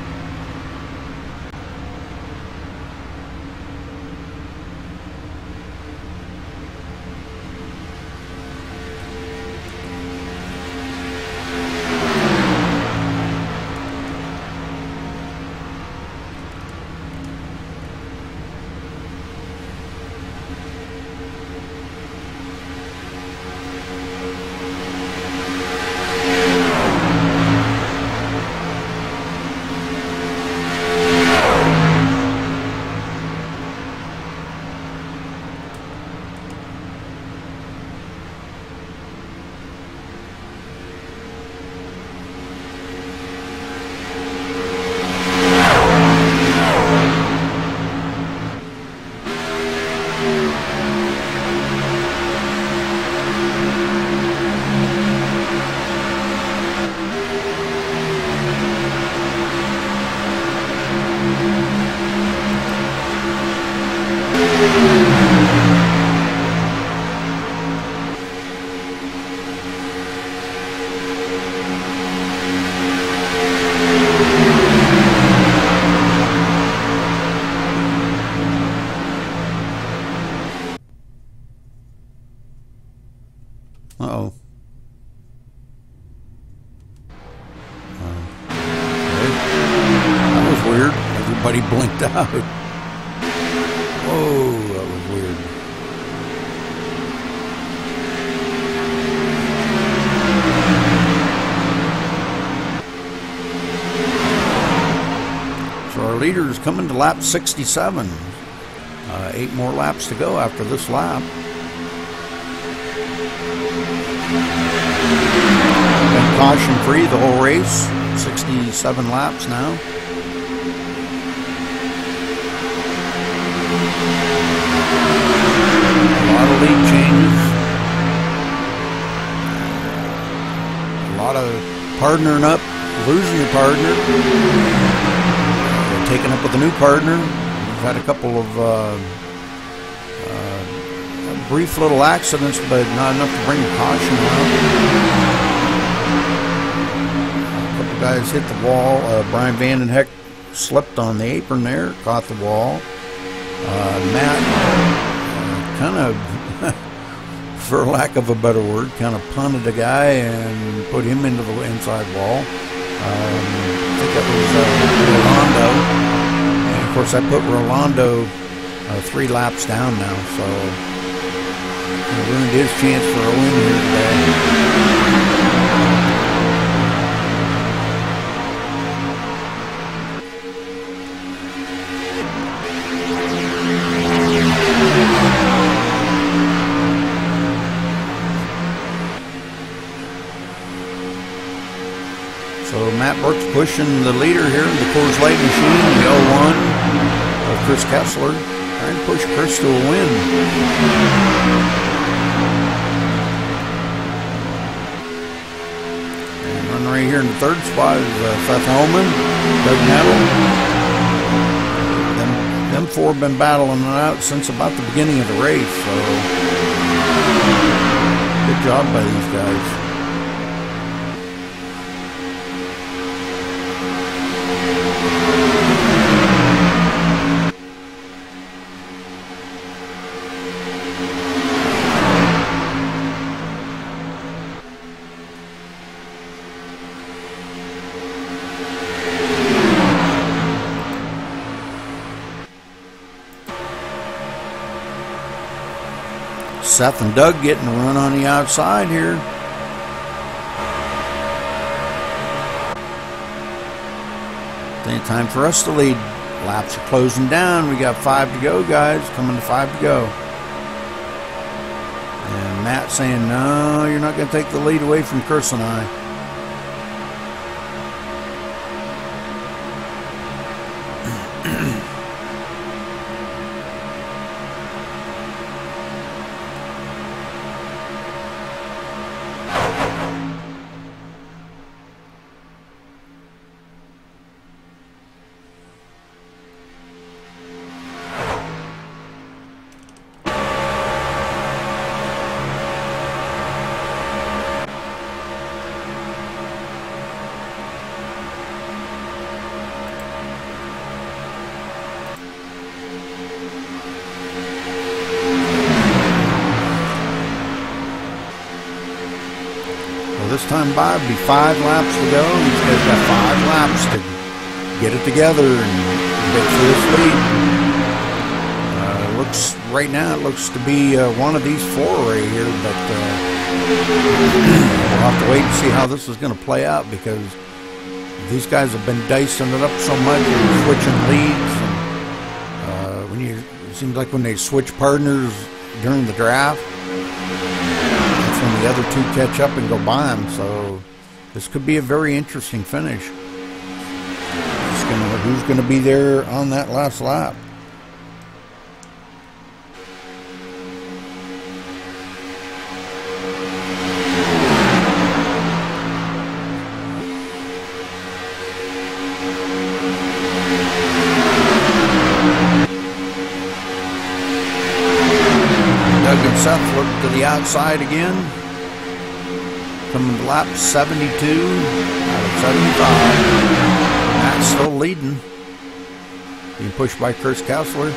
Uh-oh. That was weird. Everybody blinked out. Whoa, that was weird. So our leader is coming to lap 67. 8 more laps to go after this lap. Been caution free the whole race. 67 laps now. A lot of lead changes. A lot of partnering up, losing your partner, taking up with a new partner. We've had a couple of brief little accidents, but not enough to bring a caution out. Guys hit the wall. Brian Vandenheck slipped on the apron there, caught the wall. Matt kind of, for lack of a better word, kind of punted a guy and put him into the inside wall. I think that was Rolando. And of course I put Rolando 3 laps down now, so he ruined his chance for a win here today. So Matt Brooks pushing the leader here in the Coors Light machine, the 01 of Chris Kessler, trying to push Chris to a win. And running right here in the 3rd spot is Seth Holman, Doug Nettle. Them 4 have been battling it out since about the beginning of the race, so good job by these guys. Seth and Doug getting a run on the outside here. Then time for us to lead. Laps are closing down. We got 5 to go, guys. Coming to 5 to go. And Matt saying, no, you're not going to take the lead away from Chris and I. This time by will be 5 laps to go. These guys got 5 laps to get it together and get for this lead. Looks right now, it looks to be one of these 4 right here, but we'll have to wait and see how this is going to play out, because these guys have been dicing it up so much and switching leads. And, it seems like when they switch partners during the draft, when the other 2 catch up and go by them, so this could be a very interesting finish. Who's going to be there on that last lap? Doug and Seth look to the outside again. Coming to lap 72 out of 75. Matt's still leading. Being pushed by Chris Kessler.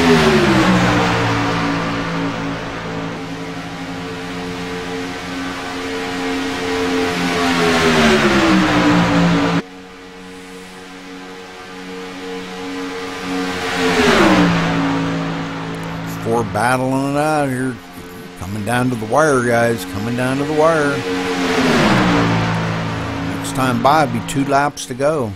Four battling it out here. Coming down to the wire, guys. Coming down to the wire. Next time by, be 2 laps to go.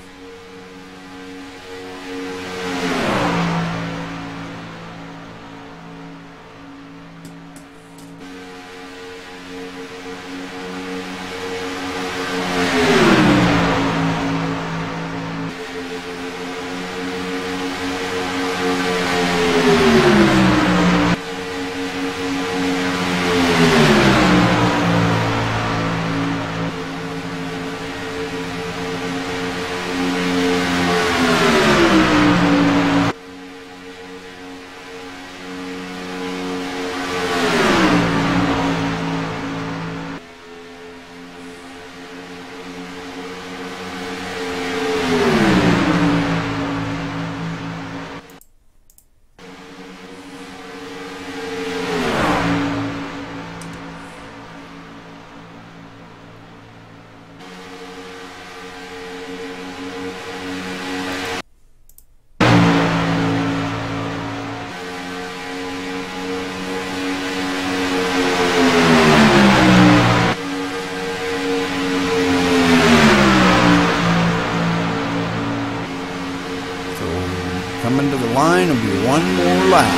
Coming to the line will be 1 more lap.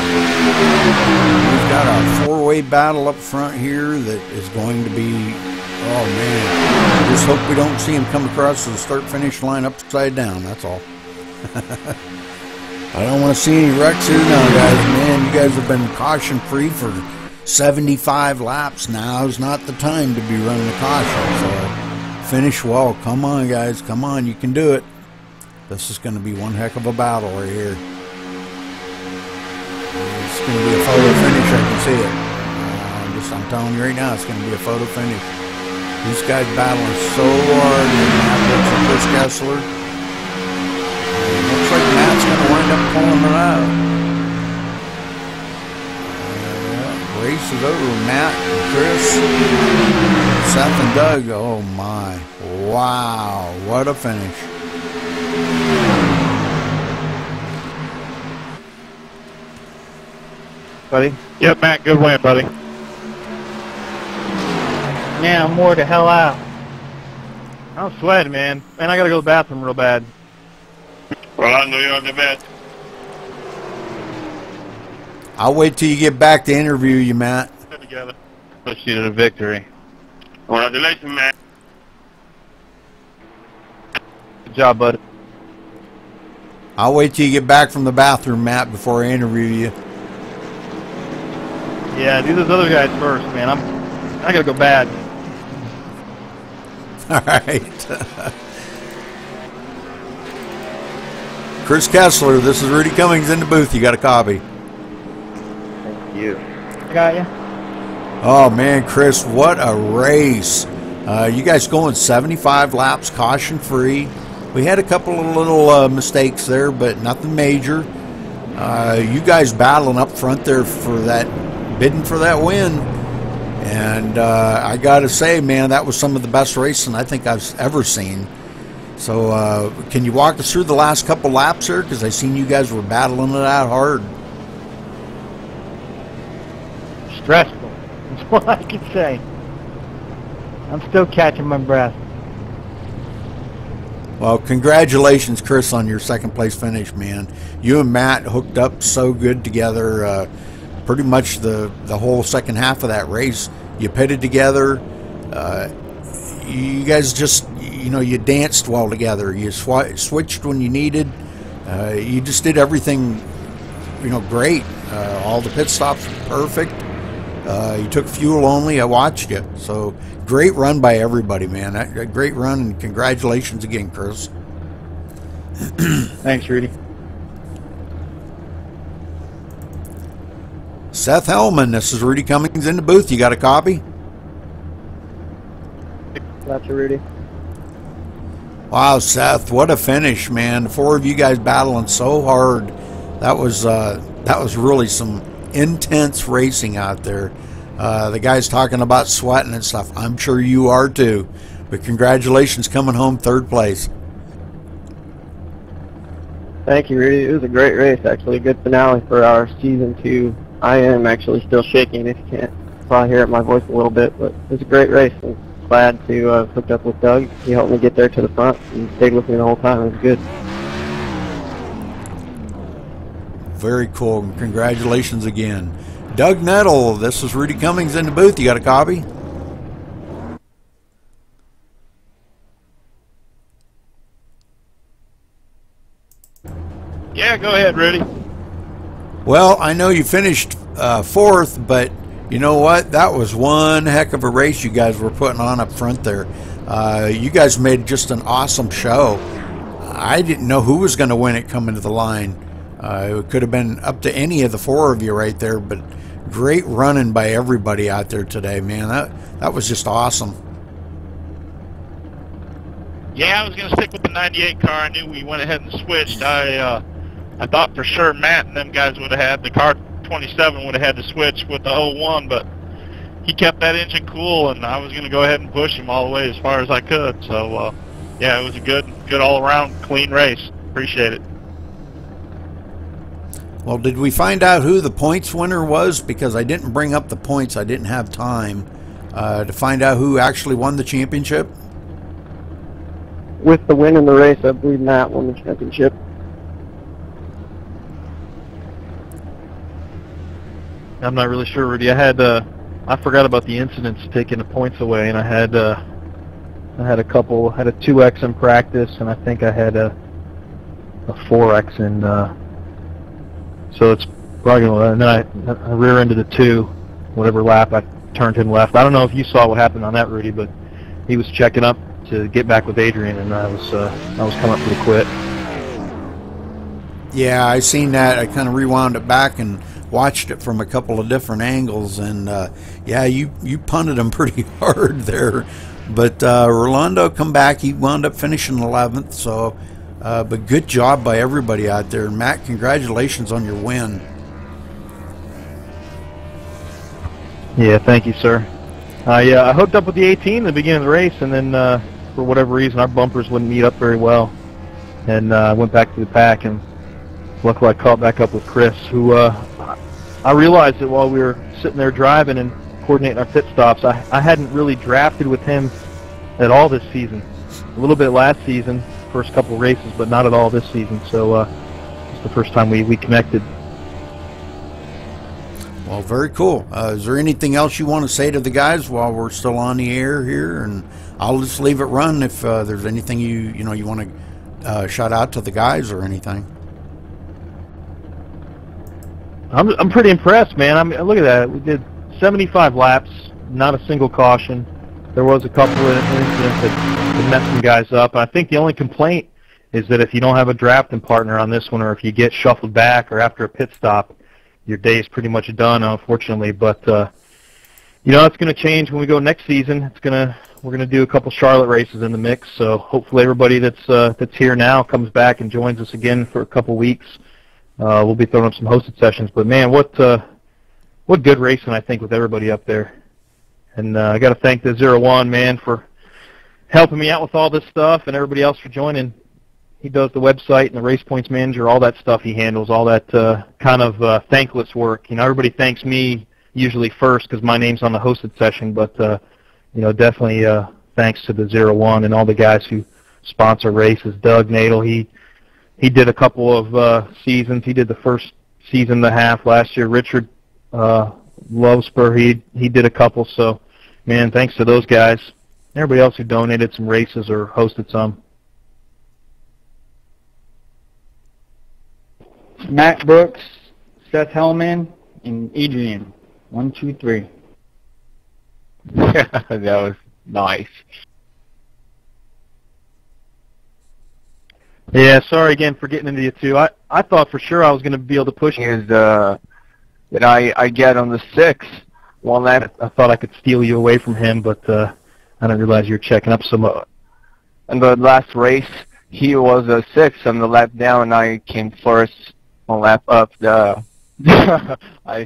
We've got our 4-way battle up front here that is going to be, oh man, just hope we don't see him come across the start-finish line upside down, that's all. I don't want to see any wrecks here now, guys. Man, you guys have been caution-free for 75 laps. Now's not the time to be running the caution, so finish well. Come on, guys, come on, you can do it. This is going to be one heck of a battle right here. It's going to be a photo finish, I can see it. I'm telling you right now, it's going to be a photo finish. These guys battling so hard, and Chris Kessler. It looks like Matt's going to wind up pulling it out. Race is over. Matt and Chris, Seth and Doug. Oh my! Wow! What a finish! Buddy? Yep, Matt, good win, buddy. Now more the hell out. I'm sweating, man. Man, I gotta go to the bathroom real bad. Rolando, you're on the bed. I'll wait till you get back to interview you, Matt. Get together. Push you to the victory. Congratulations, Matt. Good job, bud. I'll wait till you get back from the bathroom, Matt, before I interview you. Yeah, do those other guys first, man. I gotta go bad. All right. Chris Kessler, this is Rudy Cummings in the booth. You got a copy. Thank you. I got you. Oh, man, Chris, what a race. You guys going 75 laps caution-free. We had a couple of little mistakes there, but nothing major. You guys battling up front there for that, bidding for that win. And I got to say, man, that was some of the best racing I think I've ever seen. So can you walk us through the last couple laps here? Because I seen you guys were battling it out hard. Stressful. That's what I can say. I'm still catching my breath. Well, congratulations, Chris, on your second place finish, man. You and Matt hooked up so good together. Pretty much the whole second half of that race, you pitted together. You guys just, you know, you danced well together. You switched when you needed. You just did everything, you know, great. All the pit stops were perfect. You took fuel only. I watched you. So great run by everybody, man. A great run, and congratulations again, Chris. Thanks, Rudy. Seth Hellman, this is Rudy Cummings in the booth. You got a copy? That's Rudy. Wow, Seth, what a finish, man. The four of you guys battling so hard. That was That was really some intense racing out there. The guys talking about sweating and stuff. I'm sure you are too. But congratulations coming home third place. Thank you, Rudy. It was a great race, actually. A good finale for our season 2. I am actually still shaking, if you can't probably hear my voice a little bit, but it was a great race. I'm glad to have hooked up with Doug. He helped me get there to the front and stayed with me the whole time. It was good. Very cool. Congratulations again. Doug Nettle, this is Rudy Cummings in the booth. You got a copy? Yeah, go ahead, Rudy. Well, I know you finished fourth, but you know what? That was one heck of a race you guys were putting on up front there. You guys made just an awesome show. I didn't know who was going to win it coming to the line. It could have been up to any of the 4 of you right there, but great running by everybody out there today, man. That was just awesome. Yeah, I was going to stick with the 98 car. I knew we went ahead and switched. I thought for sure Matt and them guys would have had, the car 27 would have had to switch with the 01, but he kept that engine cool, and I was going to go ahead and push him all the way as far as I could. So, yeah, it was a good all-around clean race. Appreciate it. Well, did we find out who the points winner was? Because I didn't bring up the points. I didn't have time to find out who actually won the championship. With the win in the race, I believe Matt won the championship. I'm not really sure, Rudy. I forgot about the incidents taking the points away, and I had a 2X in practice, and I think I had a 4X in, so it's probably going to, and then I rear-ended a 2, whatever lap, I turned him left. I don't know if you saw what happened on that, Rudy, but he was checking up to get back with Adrian, and I was coming up for the quit. Yeah, I seen that. I kind of rewound it back and watched it from a couple of different angles, and yeah, you punted him pretty hard there. But Rolando come back. He wound up finishing 11th. So, but good job by everybody out there. And Matt, congratulations on your win. Yeah, thank you, sir. I hooked up with the 18 in the beginning of the race, and then for whatever reason, our bumpers wouldn't meet up very well, and I went back to the pack, and luckily I caught back up with Chris, who I realized that while we were sitting there driving and coordinating our pit stops, I hadn't really drafted with him at all this season. A little bit last season, first couple races, but not at all this season. So it's the first time we connected. Well, very cool. Is there anything else you want to say to the guys while we're still on the air here? And I'll just leave it run if there's anything you want to shout out to the guys or anything. I'm pretty impressed, man. I mean, look at that. We did 75 laps, not a single caution. There was a couple of incidents that messed some guys up. I think the only complaint is that if you don't have a drafting partner on this one, or if you get shuffled back or after a pit stop, your day is pretty much done, unfortunately. But it's going to change when we go next season. We're going to do a couple Charlotte races in the mix. So hopefully everybody that's here now comes back and joins us again for a couple weeks. We'll be throwing up some hosted sessions, but man, what good racing, I think, with everybody up there. And I got to thank the 01 man for helping me out with all this stuff, and everybody else for joining. He does the website and the race points manager, all that stuff he handles, all that kind of thankless work. Everybody thanks me usually first because my name's on the hosted session, but definitely thanks to the 01 and all the guys who sponsor races. Doug Nadel, he did a couple of seasons. He did the first season and a half last year. Richard Lovespur, he did a couple. So, man, thanks to those guys. Everybody else who donated some races or hosted some. Matt Brooks, Seth Hellman, and Adrian. 1, 2, 3. That was nice. Yeah, sorry again for getting into you two. I thought for sure I was going to be able to push you. Is that I get on the 6 one lap. I thought I could steal you away from him, but I didn't realize you were checking up so much. In the last race, he was a 6 on the lap down, and I came first on lap up. The I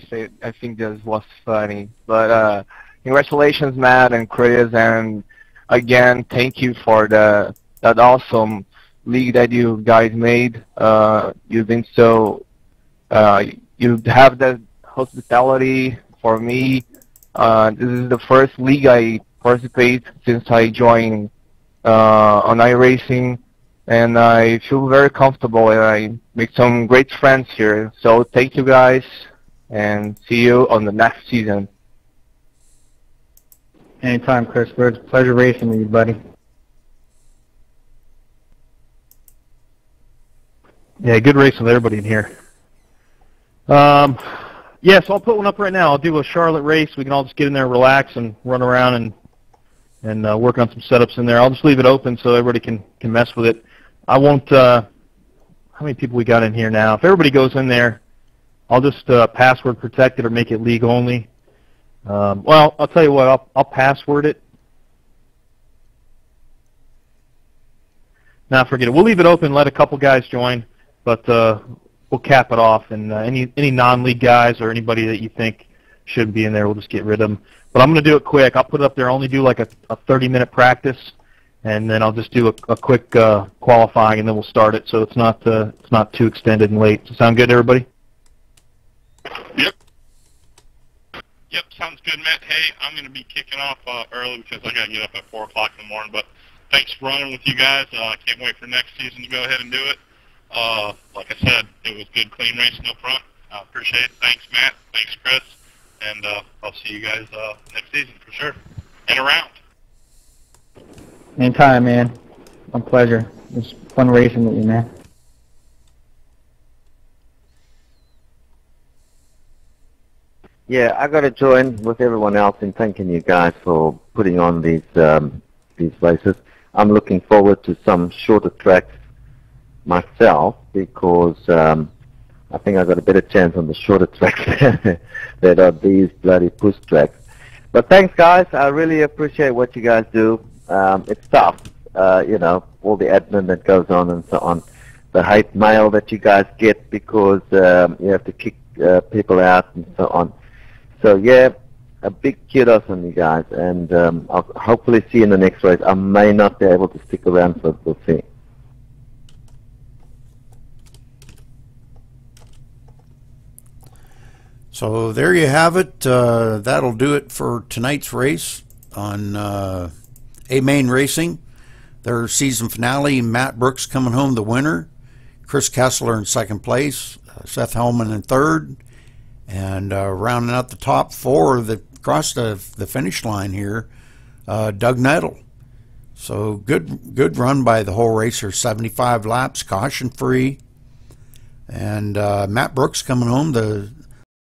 think this was funny. But congratulations, Matt and Chris, and again, thank you for that awesome league that you guys made. You've been so you have the hospitality for me. This is the first league I participate since I joined on iRacing, and I feel very comfortable, and I make some great friends here. So thank you guys, and see you on the next season. Anytime, Christopher. It's a pleasure racing with you, buddy. Yeah, good racing with everybody in here. Yeah, so I'll put one up right now. I'll do a Charlotte race. We can all just get in there, relax, and run around and work on some setups in there. I'll just leave it open so everybody can mess with it. I won't. How many people we got in here now? If everybody goes in there, I'll just password protect it or make it league only. Well, I'll tell you what. I'll password it. Now forget it. We'll leave it open. Let a couple guys join, but we'll cap it off. And any non-league guys or anybody that you think should be in there, we'll just get rid of them. But I'm going to do it quick. I'll put it up there. I'll only do like a 30-minute practice, and then I'll just do a quick qualifying, and then we'll start it. So it's not too extended and late. Does that sound good, everybody? Yep, sounds good, Matt. Hey, I'm going to be kicking off early because I got to get up at 4 o'clock in the morning. But thanks for running with you guys. Can't wait for next season to go ahead and do it. Like I said, it was good, clean racing up front. I appreciate it. Thanks, Matt. Thanks, Chris. And I'll see you guys next season for sure. And around. Anytime, man. My pleasure. It's fun racing with you, man. Yeah, I got to join with everyone else in thanking you guys for putting on these races. I'm looking forward to some shorter tracks myself because I think I got a better chance on the shorter tracks that are these bloody push tracks. But thanks, guys. I really appreciate what you guys do. It's tough, you know, all the admin that goes on and so on. The hate mail that you guys get because you have to kick people out and so on. So yeah, a big kudos on you guys, and I'll hopefully see you in the next race. I may not be able to stick around, so we'll see. So there you have it. That'll do it for tonight's race on Amainracing. Their season finale, Matt Brooks coming home the winner, Chris Kessler in second place, Seth Hellman in third, and rounding out the top four that crossed the finish line here, Doug Nettle. So good run by the whole racer, 75 laps, caution free. And Matt Brooks coming home the